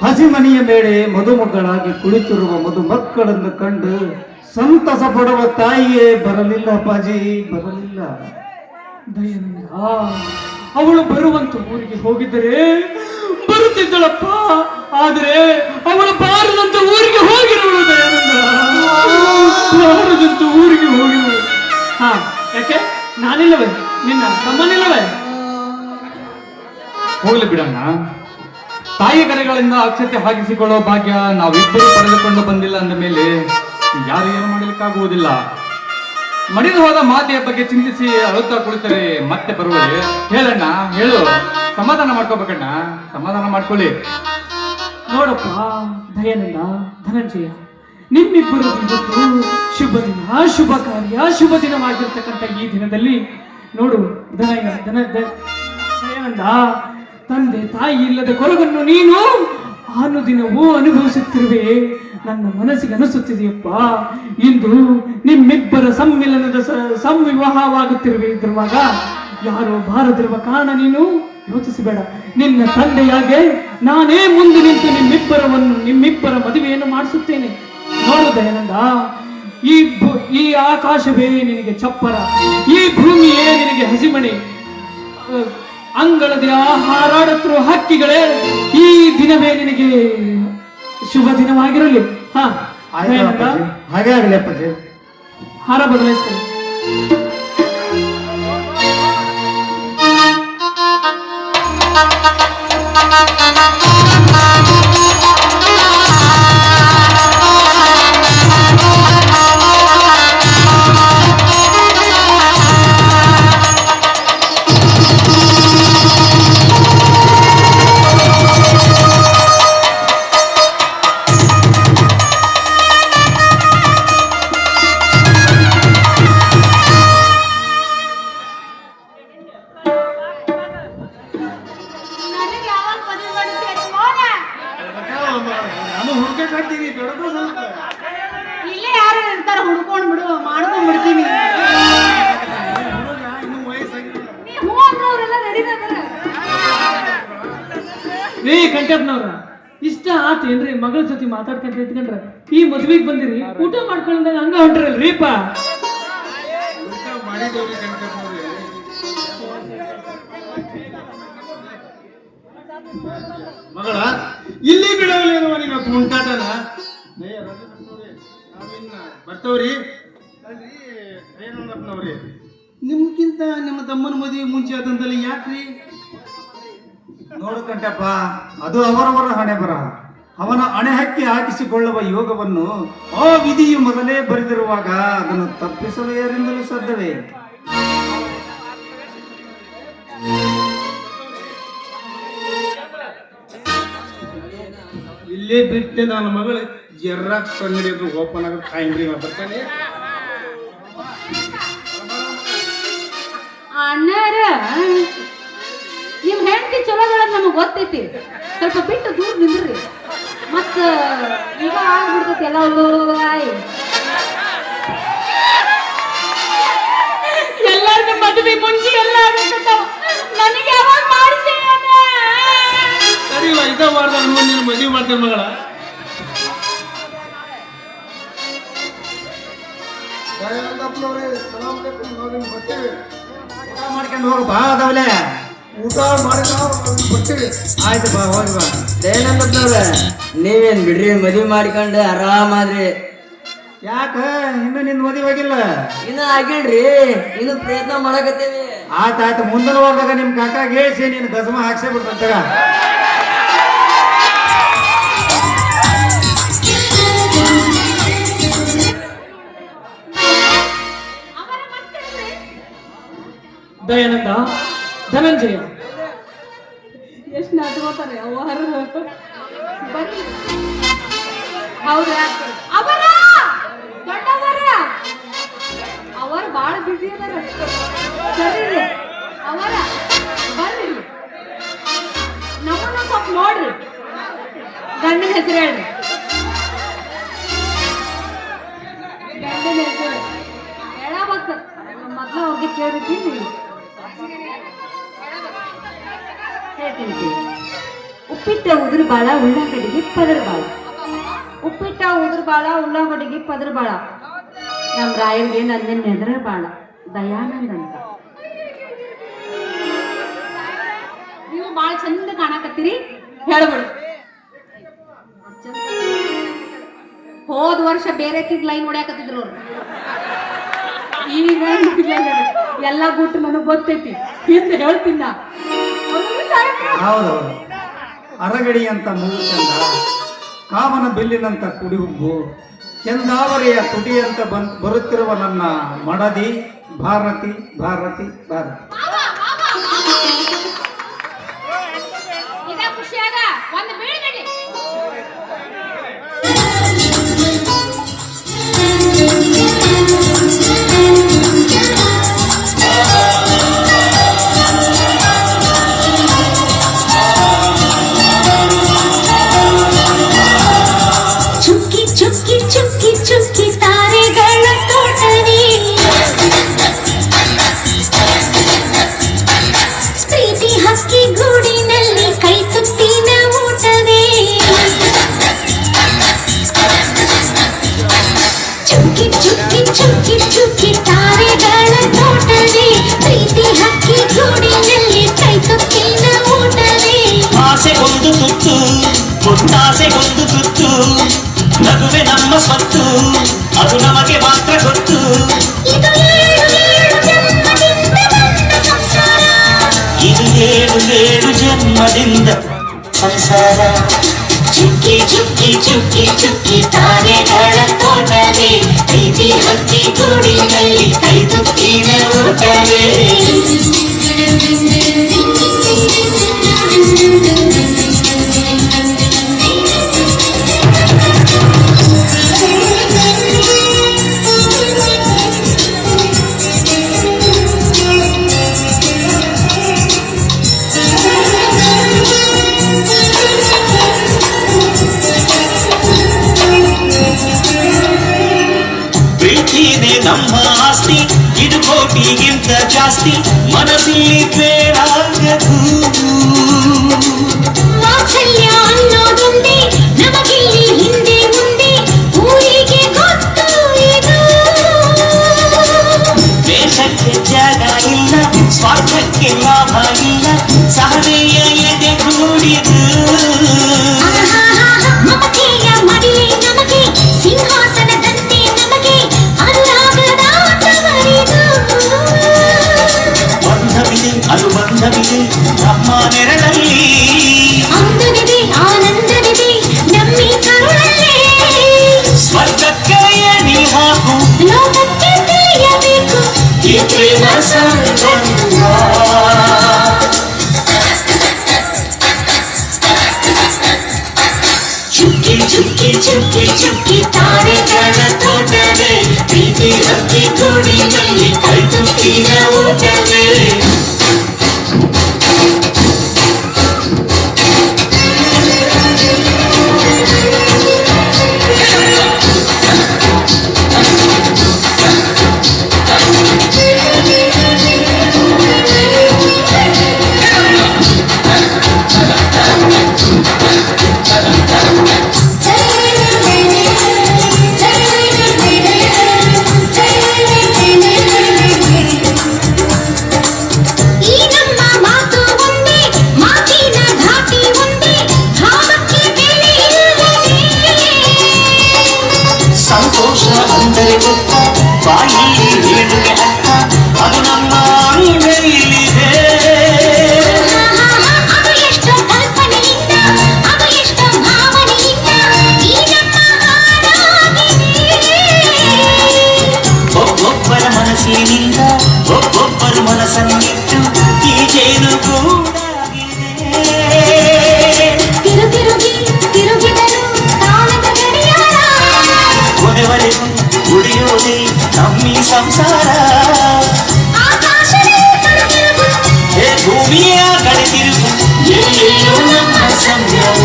ಹಸಿಮನೆಯ ಮೇಲೆ ಮದುಮಕ್ಕಳಾಗಿ ಕುಳಿತಿರುವ ಮದುಮಕ್ಕಳನ್ನು ಕಂಡು ಸಂತಸ ಪಡುವ ತಾಯಿಯೇ ಬರಲಿಲ್ಲ ಅಪ್ಪಾಜಿ, ಬರಲಿಲ್ಲ. ದಯಾನಂದ, ಅವಳು ಬರುವಂತ ಊರಿಗೆ ಹೋಗಿದ್ದರೆ ಬರುತ್ತಿದ್ದಳಪ್ಪ. ಆದರೆ ಅವಳು ಬಾರದಂತ ಊರಿಗೆ ಹೋಗಿರುವಳು ದಯಾನಂದ, ಬಾರದಂತ ಊರಿಗೆ ಹೋಗಿರುವಳು. ಹಾ, ಯಾಕೆ? ನಾನಿಲ್ಲವೇ? ನಿನ್ನ ತಮ್ಮನಿಲ್ಲವೇ? ಹೋಗ್ಲಿ ಬಿಡಣ್ಣ, ತಾಯಿ ಕರೆಗಳಿಂದ ಅಕ್ಷತೆ ಹಾಕಿಸಿಕೊಳ್ಳೋ ಭಾಗ್ಯ ನಾವಿಬ್ಬರು ಪಡೆದುಕೊಂಡು ಬಂದಿಲ್ಲ ಅಂದ ಮೇಲೆ ಯಾರು ಏನು ಮಾಡಲಿಕ್ಕಾಗುವುದಿಲ್ಲ. ಮಡಿದು ಹೋದ ಮಾತೆಯ ಬಗ್ಗೆ ಚಿಂತಿಸಿ ಅಳುತ್ತಾ ಕುಳಿತರೆ ಮತ್ತೆ ಬರುವುದೇ? ಹೇಳಣ್ಣ, ಹೇಳು. ಸಮಾಧಾನ ಮಾಡ್ಕೋಬೇಕಣ್ಣ, ಸಮಾಧಾನ ಮಾಡ್ಕೊಳ್ಳಿ. ನೋಡಪ್ಪ ದಯಾನಂದ, ಧನಂಜಯ, ನಿಮ್ಮಿಬ್ಬರು ಇವತ್ತು ಶುಭ ದಿನ, ಶುಭ ಕಾರ್ಯ, ಶುಭ ದಿನವಾಗಿರ್ತಕ್ಕಂಥ ಈ ದಿನದಲ್ಲಿ ನೋಡು ದಯಾನಂದ, ತಂದೆ ತಾಯಿ ಇಲ್ಲದ ಕೊರಗನ್ನು ನೀನು ಅನುದಿನವೂ ಅನುಭವಿಸುತ್ತಿರುವೆ. ನನ್ನ ಮನಸ್ಸಿಗೆ ಅನಿಸುತ್ತಿದೆಯಪ್ಪ, ಇಂದು ನಿಮ್ಮಿಬ್ಬರ ಸಮ್ಮಿಲನದ ಸಂವಿವಾಹವಾಗುತ್ತಿರುವಾಗ ಯಾರೋ ಬಾರದಿರುವ ಕಾರಣ ನೀನು ಯೋಚಿಸಬೇಡ. ನಿನ್ನ ತಂದೆಯಾಗೆ ನಾನೇ ಮುಂದೆ ನಿಂತು ನಿಮ್ಮಿಬ್ಬರ ಮದುವೆಯನ್ನು ಮಾಡಿಸುತ್ತೇನೆ. ನೋಡು ದಯಾನಂದ, ಈ ಆಕಾಶವೇ ನಿನಗೆ ಚಪ್ಪರ, ಈ ಭೂಮಿಯೇ ನಿನಗೆ ಹಸಿಮಣೆ, ಅಂಗಳದ ಹಾರಾಡುತ್ತಿರುವ ಹಕ್ಕಿಗಳೇ ಈ ದಿನವೇ ನಿನಗೆ ಶುಭ ದಿನವಾಗಿರಲಿ. ಹಾ, ಹಾಗೆ ಆಗಲಿ ಅಪ್ಪಾಜಿ. ಹಾರ ಬದಲಾಯಿಸ್ತೇನೆ. ನಾನು ಹುಡುಕಾಡ್ತೀನಿ ಬೆಳಕು ಸ್ವಲ್ಪ ಇಲ್ಲೇ ಯಾರು ಇರ್ತಾರ ಹುಡ್ಕೊಂಡ್ ಬಿಡು ಮಾಡ್ಕೊಂಡ್ ಬಿಡ್ತೀನಿ ಹುಡುಗ ಇನ್ನೂ ವಯಸ್ಸಾಗಿಲ್ಲ. ನೀ ಹೂ ಅಂದ್ರೆ ಅವರೆಲ್ಲ ರೆಡಿ ಅದಾರ ರೀ ಕಂಟಪ್ನವ್ರ ಇಷ್ಟ ಆತೇನ್ರಿ ಮಗಳ ಜೊತೆ ಮಾತಾಡ್ಕೊಂತ ಇದ್ಕೊಂಡ್ರ ಈ ಮದ್ವಿಗ್ ಬಂದಿರಿ ಊಟ ಮಾಡ್ಕೊಂಡಾಗ ಹಂಗ ಹೊಂಟ್ರಲ್ರಿಪ್ಪ ಊಟ ಮಾಡಿದವ್ರಿ ಕಣ್ಕಪ್ನವ್ರಿ. ಮಗಳ ಇಲ್ಲಿ ಬಿಡವಲ್ಲೇನವ ನಿನ್ನ ತುಂಟಾಟನ ನಾವಿನ್ನ ಬರ್ತವ್ರಿ ಅಲ್ರಿ ಏನಪ್ಪನವ್ರಿ ನಿಮ್ಗಿಂತ ನಿಮ್ಮ ತಮ್ಮನ ಮದುವೆ ಮುಂಚೆ ಆದಂತಲ್ಲ ಯಾಕ್ರಿ ನೋಡು ಕಂಟಪ್ಪ ಅದು ಅವರವರ ಹಣೆ ಬರಹ ಅವನ ಹಣೆ ಹಕ್ಕಿ ಹಾಕಿಸಿಕೊಳ್ಳುವ ಯೋಗವನ್ನು ಆ ವಿಧಿಯು ಮೊದಲೇ ಬರೆದಿರುವಾಗ ಅದನ್ನು ತಪ್ಪಿಸಲು ಯಾರಿಂದಲೂ ಸಾಧ್ಯವೇ ಇಲ್ಲೇ ಬಿಟ್ಟೆ ನನ್ನ ಮಗಳು ಜೆರಾಕ್ಸ್ ಅಂಗಡಿ ಅದು ಓಪನ್ ಆಗೋದು ಕಾಯಿಂಗ್ರಿ ಬರ್ತಾನೆ ಅಣ್ಣಾರ ನಿಮ್ ಹೆಂಡತಿ ಚಲೋ ನಮಗ್ ಗೊತ್ತೈತಿ ಸ್ವಲ್ಪ ಬಿಟ್ಟು ದೂರ ನಿಂದ್ರಿ ಮತ್ತ ಈಗ ಆಗ್ಬಿಡ್ತೈತಿ ಎಲ್ಲ ಎಲ್ಲಾರ್ಗ ಮದುವೆ ಮುಂಚೆ ಎಲ್ಲ ನನಗೆ ಯಾವಾಗ ಮಾಡ್ತೇನೆ ಸರಿ ಇದ ವಾರದಾಗ ನೀನು ಮದುವೆ ಮಾಡ್ತೇನೆ ಮಗಳ ಮಾಡ್ಕೊಂಡು ಹೋಗ ಬಾ ಅದವಲೆ ಊಟ ಮಾಡಿ ಆಯ್ತು ಬಾ ಹೋಗಿ ಬಾ ಏನಂದ್ರೆ ನೀವೇನ್ ಬಿಡ್ರಿ ಮದ್ವಿ ಮಾಡ್ಕೊಂಡು ಆರಾಮಾದ್ರಿ ಯಾಕ ಇನ್ನು ನಿನ್ ಮದುವೆ ಆಗಿಲ್ಲ ಇನ್ನ ಆಗಿಲ್ರಿ ಇನ್ನು ಪ್ರಯತ್ನ ಮಾಡಕತ್ತೇವಿ ಆಯ್ತಾಯ್ತು ಮುಂದಿನ ವಾರದಾಗ ನಿಮ್ ಕಾಕಾಗ ಹೇಳಿಸಿ ನೀನು ಗಜಮ ಹಾಕ್ಸೇ ಬಿಡ್ತಂತಾಗ ದಯಾನಂದ ಧನಂಜಯ ಎಷ್ಟು ನಾಟ್ಕೋತಾರೆ ಅವರ ಬನ್ನಿ ಹೌದ ಅವರ ದೊಡ್ಡವರ ಅವರ ಬಾಳ ಬಿಸಿ ಅದಾರ ಸರಿ ಅವರ ಬರ್ರಿ ನಮ್ಮನ್ನ ಸ್ವಲ್ಪ ನೋಡ್ರಿ ಗಂಡನ ಹೆಸರು ಹೇಳ್ರಿ ಗಂಡನ ಹೆಸರು ಹೇಳಬೇಕು ಮೊದ್ಲು ಅವ್ರಿಗೆ ಕೇಳಿದ್ದೀನಿ ಹೇಳ್ತೀನಿ ಉಪ್ಪಿಟ್ಟ ಉದುರು ಬಾಳ ಉಳ್ಳಾಗಡ್ಡಿಗೆ ಪದರ ಬಾಳ ಉಪ್ಪಿಟ್ಟ ಉದುರು ಬಾಳ ಉಳ್ಳಾಗಡ್ಡಿಗೆ ಪದರ ಬಾಳ ನಮ್ ರಾಯರಿಗೆ ನನ್ನ ನೆದರ ಬಾಳ ದಯಾನಂದ ಅಂತ ನೀವು ಬಾಳ ಚಂದ ಕಾಣಕತ್ತೀರಿ ಹೇಳ್ಬಿಡು ಹೋದ ವರ್ಷ ಬೇರೆ ಲೈನ್ ಹೊಡ್ಯಾಕತ್ತಿದ್ರು ಅವ್ರು ಈಗ ಎಲ್ಲ ಗುಟ್ಟು ನನಗ್ ಗೊತ್ತೈತಿ ಹಿಂದೆ ಹೇಳ್ತೀನ ಹೌದೌದು ಅರಗಡಿ ಅಂತ ಮೂಗು ಚಂದ ಕಾಮನ ಬಿಲ್ಲಿನಂತ ಕುಡಿ ಹುಬ್ಬು ಕೆಂದಾವರೆಯ ತುಟಿ ಅಂತ ಬರುತ್ತಿರುವ ನನ್ನ ಮಡದಿ ಭಾರತಿ ಭಾರತಿ ಭಾರತಿ ಖುಷಿಯಾಗ ಒಂದು ಬೀಳ್ಗಡಿ ಚುಕ್ಕಿ ಚುಕ್ಕಿ ಚುಕ್ಕಿ ಚುಕ್ಕಿ ತಾರೆಗಳ ತೋಟವೇ ಪ್ರೀತಿ ಹಕ್ಕಿ ಗೂಡಿನಲ್ಲಿ ಕೈ ತುತ್ತಿನ ಊಟವೇ ಚುಕ್ಕಿ ಚುಕ್ಕಿ ಚುಕ್ಕಿ ಚುಕ್ಕಿ ತಾರೆಗಳ ತೋಟವೇ ಪ್ರೀತಿ ಹಕ್ಕಿ ಗೂಡಿನಲ್ಲಿ ಕೈ ತುತ್ತಿನ ಊಟವೇ ಆಸೆಗೊಂದು ತುತ್ತು ಮುತ್ತಾಸೆಗೊಂದು ತುತ್ತು ನಗುವೆ ನಮ್ಮ ಸ್ವತ್ತು ಅದು ನಮಗೆ ಮಾತ್ರ ಗೊತ್ತು ಇದು ಏಳು ಜನ್ಮದಿಂದ ಬಂದ ಸಂಸಾರ ಇದು ಏಳು ಜನ್ಮದಿಂದ ಸಂಸಾರ ಚುಕ್ಕಿ ಚುಕ್ಕಿ ಚುಕ್ಕಿ ಚುಕ್ಕಿ ತಾರೆಗಳ ತೋಟವೇ ಪ್ರೀತಿ ಹಕ್ಕಿ ಗೂಡಿನಲ್ಲಿ ಕೈ ತುತ್ತಿನ ಊಟವೇ ಚುಕ್ಕಿ ಚುಕ್ಕಿ ತಾರೆಗಳ ತೋಟವೇ ಪ್ರೀತಿ ಹಕ್ಕಿ ಗೂಡಿನಲ್ಲಿ ಕೈ ತುತ್ತಿನ ಊಟವೇ ಸಂತೋಷ ಅಂದರೆ ಗೊತ್ತ ಬಾಯಿಯಲ್ಲಿ ಹೇಳುವೆ ಅರ್ಥ ಅದು ನಮ್ಮ ಅಂಗೈಲಿದೆ ಅದು ಎಷ್ಟೋ ಕಲ್ಪನೆಯಿಂದ ಅದು ಎಷ್ಟೋ ಭಾವನೆಯಿಂದ ಈ ನಮ್ಮ ಹಾಡಾಗಿದೆ ಒಬ್ಬೊಬ್ಬರ ಮನಸ್ಸಿನಿಂದ ಒಬ್ಬೊಬ್ಬರು ಮನಸ್ಸನ್ನಿಟ್ಟು ಈ ಜೇನು ಗೂಡಾಗಿದೆ ತಿರುಗಿ ತಿರುಗಿದರು ಕಾಲದ ಗಡಿಯಾರ ಕೊನೆವರೆಗೂ ಉಳಿಯೋದೆ ನಮ್ಮಿ ಸಂಸಾರ ಹೇ ಭೂಮಿಯ ಕಡೆ ತಿರುಗು ಎಲ್ಲೆಲ್ಲೋ ನಮ್ಮ ಸಂಭ್ರಮ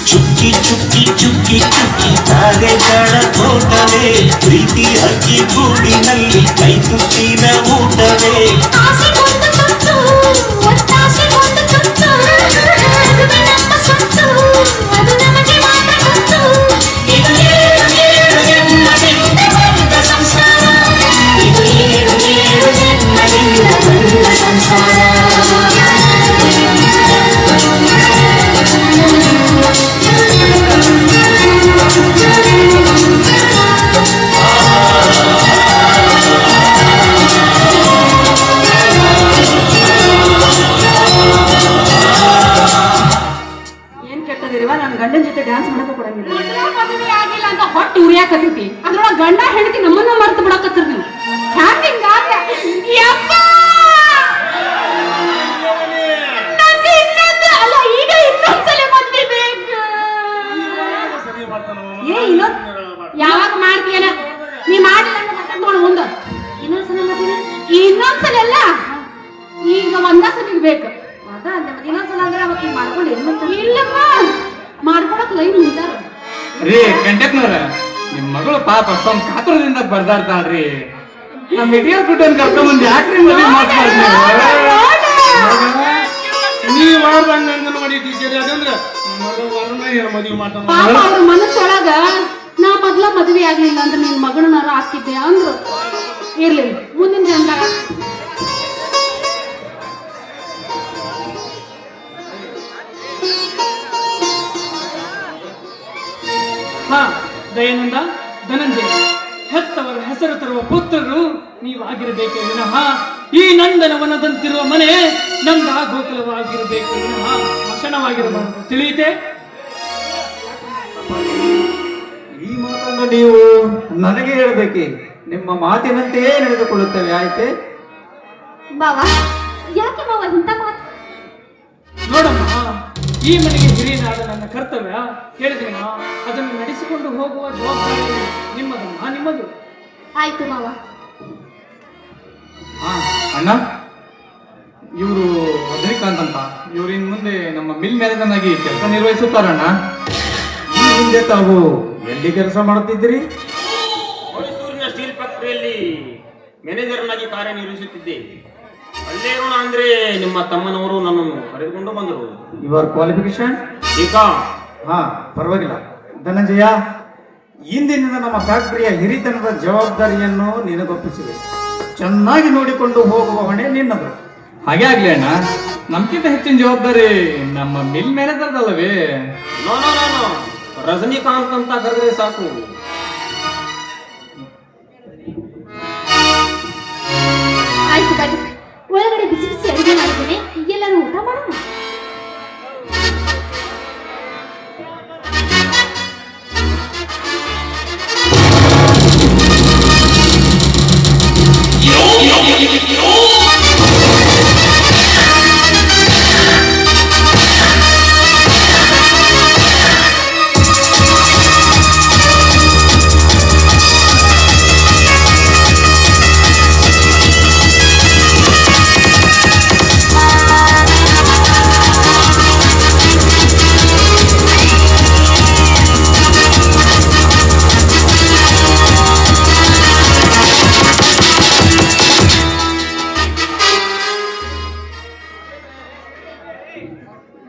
ಚುಕ್ಕಿ ಚುಕ್ಕಿ ಚುಕ್ಕಿ ಚುಕ್ಕಿ ತಾರೆಗಳ ತೋಟವೇ ಪ್ರೀತಿ ಹಕ್ಕಿ ಗೂಡಿನಲ್ಲಿ ಕೈ ತುತ್ತಿನ ಊಟವೇ ಅದು ನಮಗೆ ಮಾತ್ರ ಗೊತ್ತು ಇದು ಏಳು ಏಳು ಜನ್ಮದಿಂದ ಬಂದ ಸಂಸಾರ ಇದು ಏಳು ಏಳು ಜನ್ಮದಿಂದ ಬಂದ ಸಂಸಾರ ಏನ್ ಕೆಟ್ಟದಿರುವ ನನ್ನ ಗಂಡನ ಜೊತೆ ಡ್ಯಾನ್ಸ್ ಮಾಡಕ್ಕೆ ಕೊಡಂಗಿಲ್ಲ ಮದುವೆ ಆಗಿಲ್ಲ ಅಂತ ಹೊಟ್ಟೆ ಉರಿಯಾಕತ್ತೈತಿ ಅದ್ರೊಳಗ ಗಂಡ ಹೆಂಡತಿ ನಮ್ಮನ್ನ ಮರ್ತು ಬಿಡಕತ್ತಿರ್ ನೀವು ಹ್ಯಾಂಗ ಅಲ್ಲ ಈಗ ಇನ್ನೊಂದ್ಸಲ ಬಂದಿಬೇಕು ಏ ಯಾವಾಗ ಮಾಡ್ತೀಯನ ನೀ ಮಾಡಿಲ್ಲ ಮುಂದ ಇನ್ನೊಂದ್ಸಲ ಅಲ್ಲ ಈಗ ಒಂದ ಸಲ ಬೇಕು ಇನ್ನೊಂದ್ಸಲ ಅಂದ್ರೆ ಅವತ್ತು ಹಿಂಗ್ ಮಾಡ್ಕೊಂಡು ಇಲ್ಲಮ್ಮ ಮಾಡ್ಕೊಳಕ್ ಲೈನ್ ಇದ್ದಾರ ರೀ ಕಂಟಕ್ನವ್ರ ನಿಮ್ ಮಗಳು ಪಾಪ ಅಷ್ಟೊಂದ್ ಕಾತುರದಿಂದ ಬರ್ದಾಡ್ತಾಳ್ರಿ ನಮ್ ಇಟಿಯರ್ ಕುಟನ್ ಕರ್ಕೊಂಡ್ ಯಾಕ್ರಿ ಮದ್ವೆ ಮಾಡ್ತಾರೆ ನೀವ್ ಆಡ್ದಂಗ ಅಂಗನವಾಡಿ ಟೀಚರ್ ಅದಂದ್ರ ಮದುವೆ ಪಾಪ ಮಾಡ್ತಾನ ಅವ್ರ ಮನಸ್ಸೊಳಗ ನಾ ಮೊದ್ಲ ಮದ್ವೆ ಆಗ್ಲಿಲ್ಲ ಅಂದ್ರೆ ನಿನ್ ಮಗಳನ್ನಾರ ಹಾಕಿದ್ದೆ ಅಂದ್ರು ಇರ್ಲಿಲ್ಲ ಮುಂದಿನ ಜನದಾಗ ಹಾ ದಯಾನಂದ ಧನಂಜಯ ಹೆತ್ತವರ ಹೆಸರು ತರುವ ಪುತ್ರರು ನೀವಾಗಿರಬೇಕೇ ವಿನಃ ಈ ನಂದನವನದಂತಿರುವ ಮನೆ ನಂದ ಗೋಕುಲವಾಗಿರಬೇಕು ವಿನಃ ಮಶನವಾಗಿರಬಾರದು ತಿಳಿಯಿತೆ ಈ ಮಾತನ್ನು ನೀವು ನನಗೆ ಹೇಳಬೇಕೆ ನಿಮ್ಮ ಮಾತಿನಂತೆಯೇ ನಡೆದುಕೊಳ್ಳುತ್ತೇವೆ ಆಯ್ತೆ ಬಾವ ಯಾಕೆ ಮಾವ ಇಂಥ ಮಾತು ನೋಡಮ್ಮ ಈ ಮನೆಗೆ ಹಿರಿಯನಾದ ನನ್ನ ಕರ್ತವ್ಯ ಹೇಳಿದೇನಾ ಅದನ್ನು ನಡೆಸಿಕೊಂಡು ಹೋಗುವ ಜವಾಬ್ದಾರಿ ನಿಮ್ಮದಮ್ಮ ನಿಮ್ಮದು ಆಯ್ತು ಮಾವ ಅಣ್ಣ ಇವರು ರಜನಿಕಾಂತ್ ಅಂತ ಇವ್ರು ಇನ್ ಮುಂದೆ ನಮ್ಮ ಮಿಲ್ ಮ್ಯಾನೇಜರ್ ಆಗಿ ಕೆಲಸ ನಿರ್ವಹಿಸುತ್ತಾರಣ್ಣ ಈ ಹಿಂದೆ ತಾವು ಎಲ್ಲಿ ಕೆಲಸ ಮಾಡುತ್ತಿದ್ದೀರಿ ಮೈಸೂರಿನ ಸ್ಟೀಲ್ ಫ್ಯಾಕ್ಟರಿಯಲ್ಲಿ ಮ್ಯಾನೇಜರ್ನಾಗಿ ಕಾರ್ಯನಿರ್ವಹಿಸುತ್ತಿದ್ದೆ. ಅಲ್ಲೇರೋಣ ಅಂದ್ರೆ ನಿಮ್ಮ ತಮ್ಮನವರು ನನ್ನನ್ನು ಕರೆದುಕೊಂಡು ಬಂದರು. ಯುವರ್ ಕ್ವಾಲಿಫಿಕೇಶನ್ ಈಗ ಹಾ ಪರವಾಗಿಲ್ಲ. ಧನಂಜಯ, ಇಂದಿನಿಂದ ನಮ್ಮ ಫ್ಯಾಕ್ಟರಿಯ ಹಿರಿತನದ ಜವಾಬ್ದಾರಿಯನ್ನು ನಿನಗೊಪ್ಪಿಸಿದೆ. ಚೆನ್ನಾಗಿ ನೋಡಿಕೊಂಡು ಹೋಗುವ ಹೊಣೆ ನಿನ್ನದು. ಹಾಗೆ ಆಗ್ಲಿ ಅಣ್ಣ, ನಮ್ಗಿಂತ ಹೆಚ್ಚಿನ ಜವಾಬ್ದಾರಿ ನಮ್ಮ ಮಿಲ್ ಮ್ಯಾನೇಜರ್ದಲ್ಲವೇ? No no no no, Rajinikanth ಅಂತ ಕರೆದ್ರೆ ಸಾಕು. ಆಯ್ತು ಬನ್ನಿ, ಒಳಗಡೆ ಬಿಸಿ ಬಿಸಿ ಅಡುಗೆ ಮಾಡಿದ್ದೇನೆ, ಎಲ್ಲರೂ ಊಟ ಮಾಡೋಣ.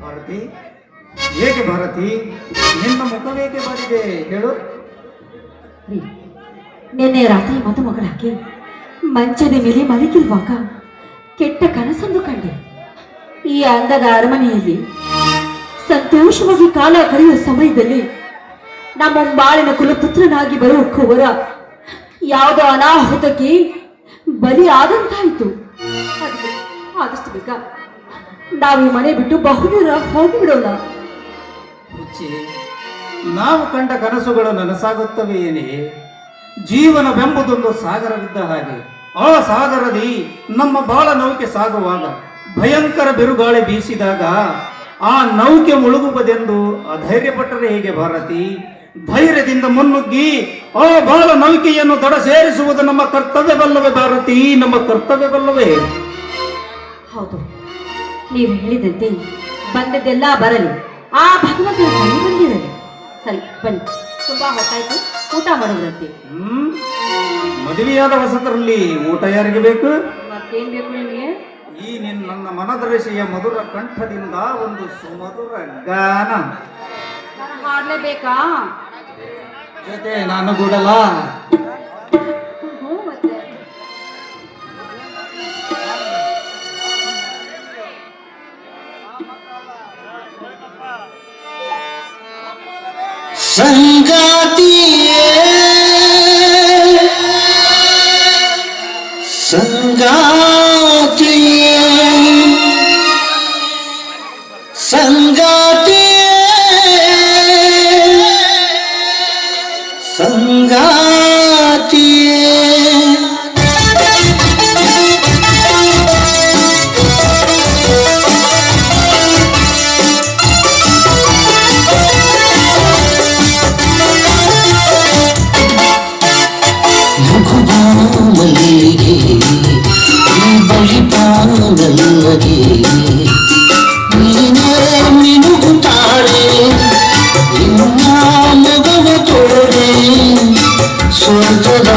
ಭಾರತಿ, ಏಕೆ ಭಾರತಿ, ನಿನ್ನ ಮುಖವೇಕೆ ಬಂದಿದೆ ಹೇಳು. ರೀ, ನಿನ್ನೆ ರಾತ್ರಿ ಮದುಮಗಳಾಗಿ ಮಂಚದ ಮೇಲೆ ಮಲಗಿರುವಾಗ ಕೆಟ್ಟ ಕನಸೊಂದು ಕಂಡೆ. ಈ ಅಂದದ ಅರಮನೆಯಲ್ಲಿ ಸಂತೋಷವಾಗಿ ಕಾಲ ಕಳೆಯುವ ಸಮಯದಲ್ಲಿ ನಮ್ಮ ಬಾಳಿನ ಕುಲಪುತ್ರನಾಗಿ ಬರುವ ಕುವರ ಯಾವುದೋ ಅನಾಹುತಕ್ಕೆ ಬಲಿ ಆದಂತಾಯಿತು. ಅದಕ್ಕೆ ಆದಷ್ಟು ಬೇಗ ನಾವು ಈ ಮನೆ ಬಿಟ್ಟು ಬಹುದೂರ ಹೋಗಿಬಿಡೋಣ. ಹುಚ್ಚಿ, ನಾವು ಕಂಡ ಕನಸುಗಳು ನನಸಾಗುತ್ತವೆ ಏನೇ? ಜೀವನವೆಂಬುದೊಂದು ಸಾಗರವಿದ್ದ ಹಾಗೆ. ಆ ಸಾಗರದಿ ನಮ್ಮ ಬಾಳ ನೌಕೆ ಸಾಗುವಾಗ ಭಯಂಕರ ಬಿರುಗಾಳಿ ಬೀಸಿದಾಗ ಆ ನೌಕೆ ಮುಳುಗುವುದೆಂದು ಅಧೈರ್ಯಪಟ್ಟರೆ ಹೇಗೆ ಭಾರತಿ? ಧೈರ್ಯದಿಂದ ಮುನ್ನುಗ್ಗಿ ಆ ಬಾಳ ನೌಕೆಯನ್ನು ದಡ ಸೇರಿಸುವುದು ನಮ್ಮ ಕರ್ತವ್ಯವಲ್ಲವೇ ಭಾರತಿ? ನಮ್ಮ ಕರ್ತವ್ಯವಲ್ಲವೇ? ಹೌದು, ನೀವು ಹೇಳಿದಂತೆ ಬಂದದ್ದೆಲ್ಲ ಬರಲಿ, ಆ ಭಗವಂತನ ಕಣ್ಣು ಬಂದಿರಲಿ. ಸರಿ ಬನ್ನಿ, ತುಂಬಾ ಹೊತ್ತಾಯ್ತು, ಊಟ ಮಾಡೋದ್ರಂತೆ. ಮದುವೆಯಾದ ಹೊಸದರಲ್ಲಿ ಊಟ ಯಾರಿಗೆ ಬೇಕು? ಮತ್ತೇನ್ ಬೇಕು ನಿಮಗೆ? ಈ ನನ್ನ ಮನದೃಶಿಯ ಮಧುರ ಕಂಠದಿಂದ ಒಂದು ಸುಮಧುರ ಗಾನ. ನಾನು ಹಾಡ್ಲೇಬೇಕಾ? ಜೊತೆ ನಾನು ಕೂಡಲ. ಮತ್ತೆ ಸಂಗಾತಿಯೇ ಸಂಗಾತಿಯೇ ಸಂಗಾತಿಯೇ ಸಂಗಾತಿಯೇ ಮಲ್ಲಿಗೆ ಬಳಿಪಾನಲ್ಲದೆ ನೀನೇ ಮಿನುಗುತ್ತಾಳೆ ಇನ್ನ ಮಗವ ತೋರೆ ಸ್ವರ್ಗದ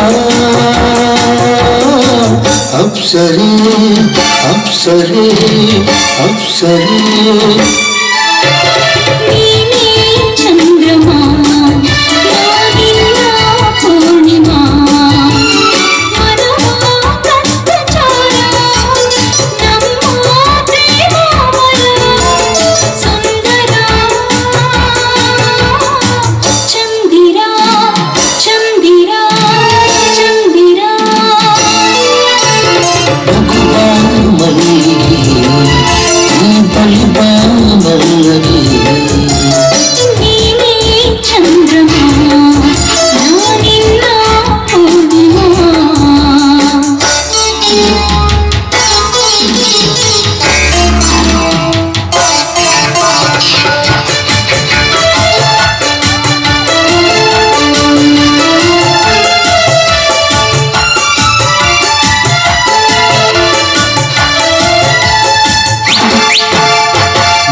ಅಪ್ಸರೆ ಅಪ್ಸರೆ ಅಪ್ಸರೆ ನೀನೇ ಚಂದ್ರಮಾ ನಾನಿನ್ನ ಪೂರ್ಣಿಮಾ ಮನವ ಕತ್ತಚಾರ ನಮ್ಮ ಪ್ರೇಮಾವರ ಸುಂದರ ಚಂದಿರ ಚಂದಿರ ಚಂದಿರ ಮಲ್ಲಿಗೆ ಬಳಿಪಾನಲ್ಲದೆ ನೀನೇ ಚಂದ್ರಮಾ ನಾನಿನ್ನ ಪೂರ್ಣಿಮಾ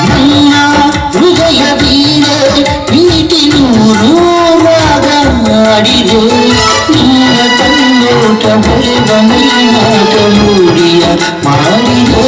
ನನ್ನ ಹೃದಯ ವೀರ ಪ್ರೀತಿ ನೂರು ರಾಗ ಮಾಡಿದೆ ನಿನ್ನ ಕಣ್ಣೋಟ ಬಳಿವ ಮೈನಾಟ ಮೂಡಿಯ ಮಾಡಿದೆ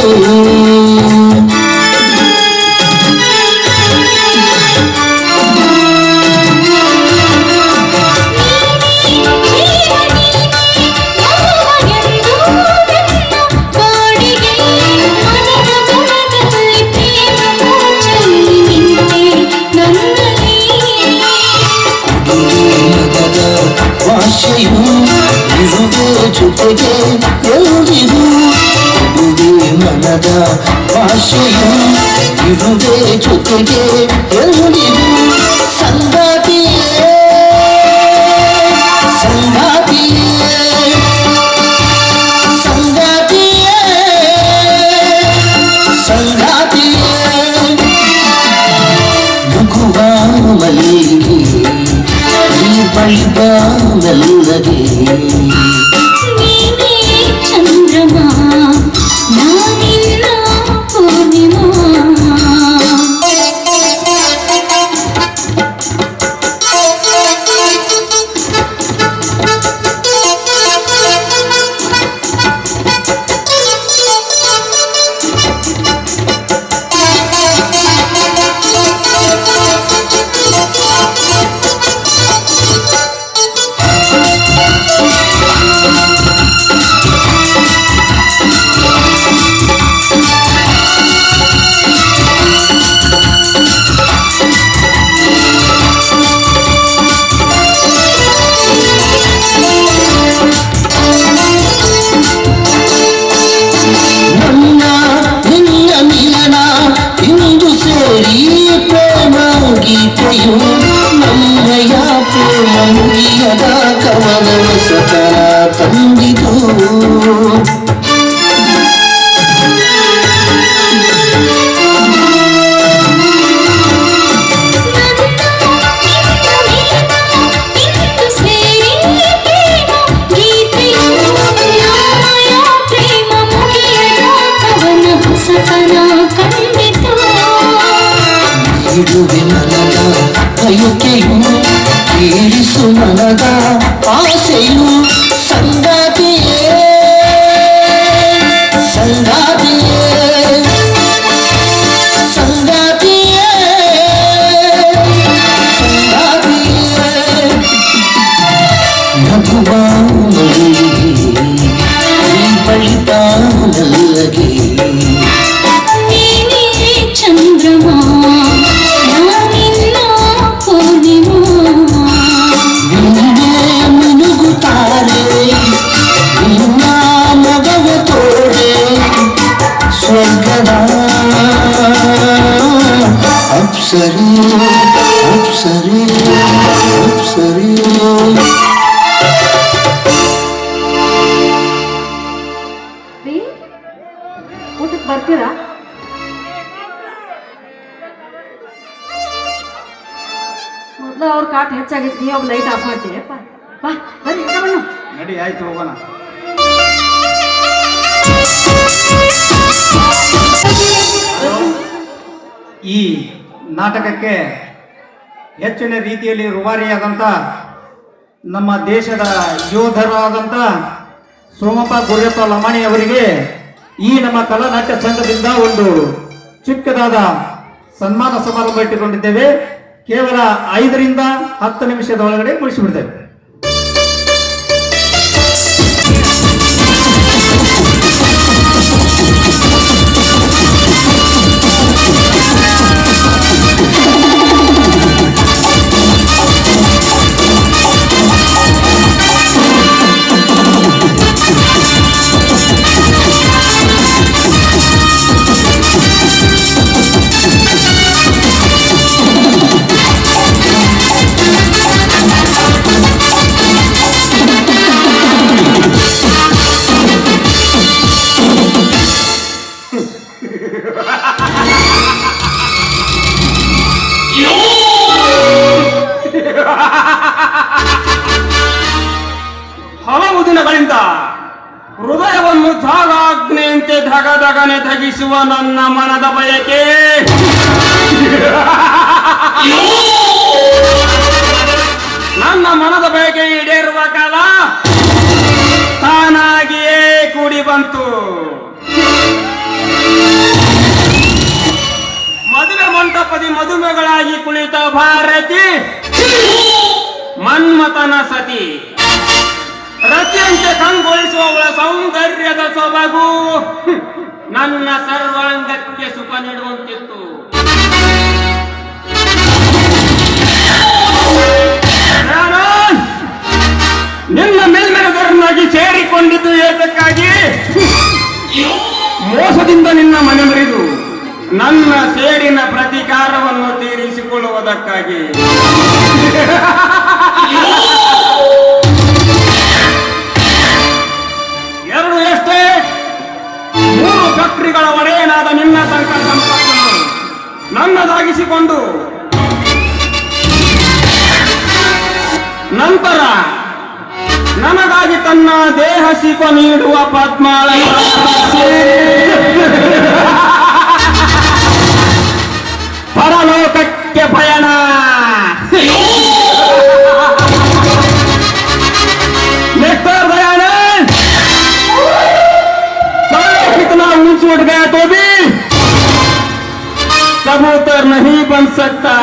ವಾಸೆಯು ಇರುವೆ ಜೊತೆಗೆ ಎಲ್ಲಿರು ಇರುವೆ ಮನದ ವಾಸೆಯು ಇರುವೆ ಜೊತೆಗೆ ಎಲ್ಲಿರು ಸಂಗಾತಿಯೇ ಸಂಗಾತಿಯೇ ಸಂಗಾತಿಯೇ ಸಂಗಾತಿಯೇ ನುಗ್ಗುವ ಮಲ್ಲಿಗೆ ಬಳಿಬಾನಲ್ಲದೆ ನೀನೇ ಚಂದ್ರಮಾ ನಾನಿನ್ನ ಪೂರ್ಣಿಮಾ ಹೊಸತನ ತಂದಿತು. ಇಡುವೆ ಮನದ ಬಯಕೆಯು ತೀರಿಸು ಮನದ ಆಸೆಯು ಸಂಗಾತಿಯೇ ಸಂಗಾತಿಯೇ ಸಂಗಾತಿಯೇ ಸಂಗಾತಿಯೇ ನಗುವ ಮಲ್ಲಿಗೆ ಬಳಿತ ನಲ್ಲಗೆ ಚಂದ್ರಮ ನಾನಿನ್ನ ಪೂರ್ಣಿಮಾ ಮಿನುಗುತ್ತಾರೆ ನಿನ್ನ ಮಗವ ತೋಡೆ ಸ್ವರ್ಗದ ಅಪ್ಸರಿ ಅಪ್ಸರಿ ಅಪ್ಸರಿ. ರೀ ಊಟಕ್ಕೆ ಬರ್ತೀರಾ? ಮೊದಲು ಅವ್ರ ಕಾಟ್ ಹೆಚ್ಚಾಗಿತ್ತು, ನೀವು ಲೈಟ್ ಆಫ್ ಮಾಡ್ತೀರಪ್ಪ. ಬಾ ಬರ್ರಿ ಊಟ ಬಣ್ಣ. ನಡಿ, ಆಯ್ತು, ಹೋಗೋಣ. ಈ ನಾಟಕಕ್ಕೆ ಹೆಚ್ಚಿನ ರೀತಿಯಲ್ಲಿ ರೂವಾರಿಯಾದಂಥ ನಮ್ಮ ದೇಶದ ಯೋಧರಾದಂಥ ಸೋಮಪ್ಪ ಗುರ್ಯಪ್ಪ ಲಮಾಣಿ ಅವರಿಗೆ ಈ ನಮ್ಮ ಕಲಾನಾಟ್ಯ ಸಂಘದಿಂದ ಒಂದು ಚಿಕ್ಕದಾದ ಸನ್ಮಾನ ಸಮಾರಂಭ ಇಟ್ಟುಕೊಂಡಿದ್ದೇವೆ. ಕೇವಲ 5 ರಿಂದ 10 ನಿಮಿಷದ ಒಳಗಡೆ ಮುಗಿಸಿಬಿಡ್ತೇವೆ. ಹಲವು ದಿನಗಳಿಂದ ಹೃದಯವನ್ನು ಧಾಗಾಗ್ನೆಯಂತೆ ಧಗಧಗನೆ ಧಗಿಸುವ ನನ್ನ ಮನದ ಬಯಕೆ ನನ್ನ ಮನದ ಬಯಕೆ ಈಡೇರುವ ಕಾಲ ತಾನಾಗಿಯೇ ಕೂಡಿ ಬಂತು. ಮದುವೆ ಮಂಟಪದಿ ಮದುವೆಗಳಾಗಿ ಕುಳಿತ ಭಾರತಿ ಮನ್ಮಥನ ಸತಿ ರತಿಯಂತೆ ಕಂಗೊಳಿಸುವವಳ ಸೌಂದರ್ಯದ ಸೊಬಗು ನನ್ನ ಸರ್ವಾಂಗಕ್ಕೆ ಸುಖ ನೀಡುವಂತಿತ್ತು. ನಿನ್ನ ಮೇಲ್ಮೆರೆದರನ್ನಾಗಿ ಸೇರಿಕೊಂಡಿದ್ದು ಏತಕ್ಕಾಗಿ? ಮೋಸದಿಂದ ನಿನ್ನ ಮನೆ ಮುರಿದು ನನ್ನ ಸೇಡಿನ ಪ್ರತೀಕಾರವನ್ನು ತೀರಿಸಿಕೊಳ್ಳುವುದಕ್ಕಾಗಿ. ಎರಡು ಎಸ್ಟೇಟ್ 3 ಫ್ಯಾಕ್ಟರಿಗಳ ಒಡೆಯನಾದ ನಿನ್ನ ಸಂಪತ್ತನ್ನು ನನ್ನದಾಗಿಸಿಕೊಂಡು ನಂತರ ನನಗಾಗಿ ತನ್ನ ದೇಹ ಶಿಪ ನೀಡುವ ಪದ್ಮಾಳ ಪರಲೋಕಕ್ಕೆ ಪಯಣ. कितना ऊंच उठ गया तो भी कबूतर नहीं बन सकता.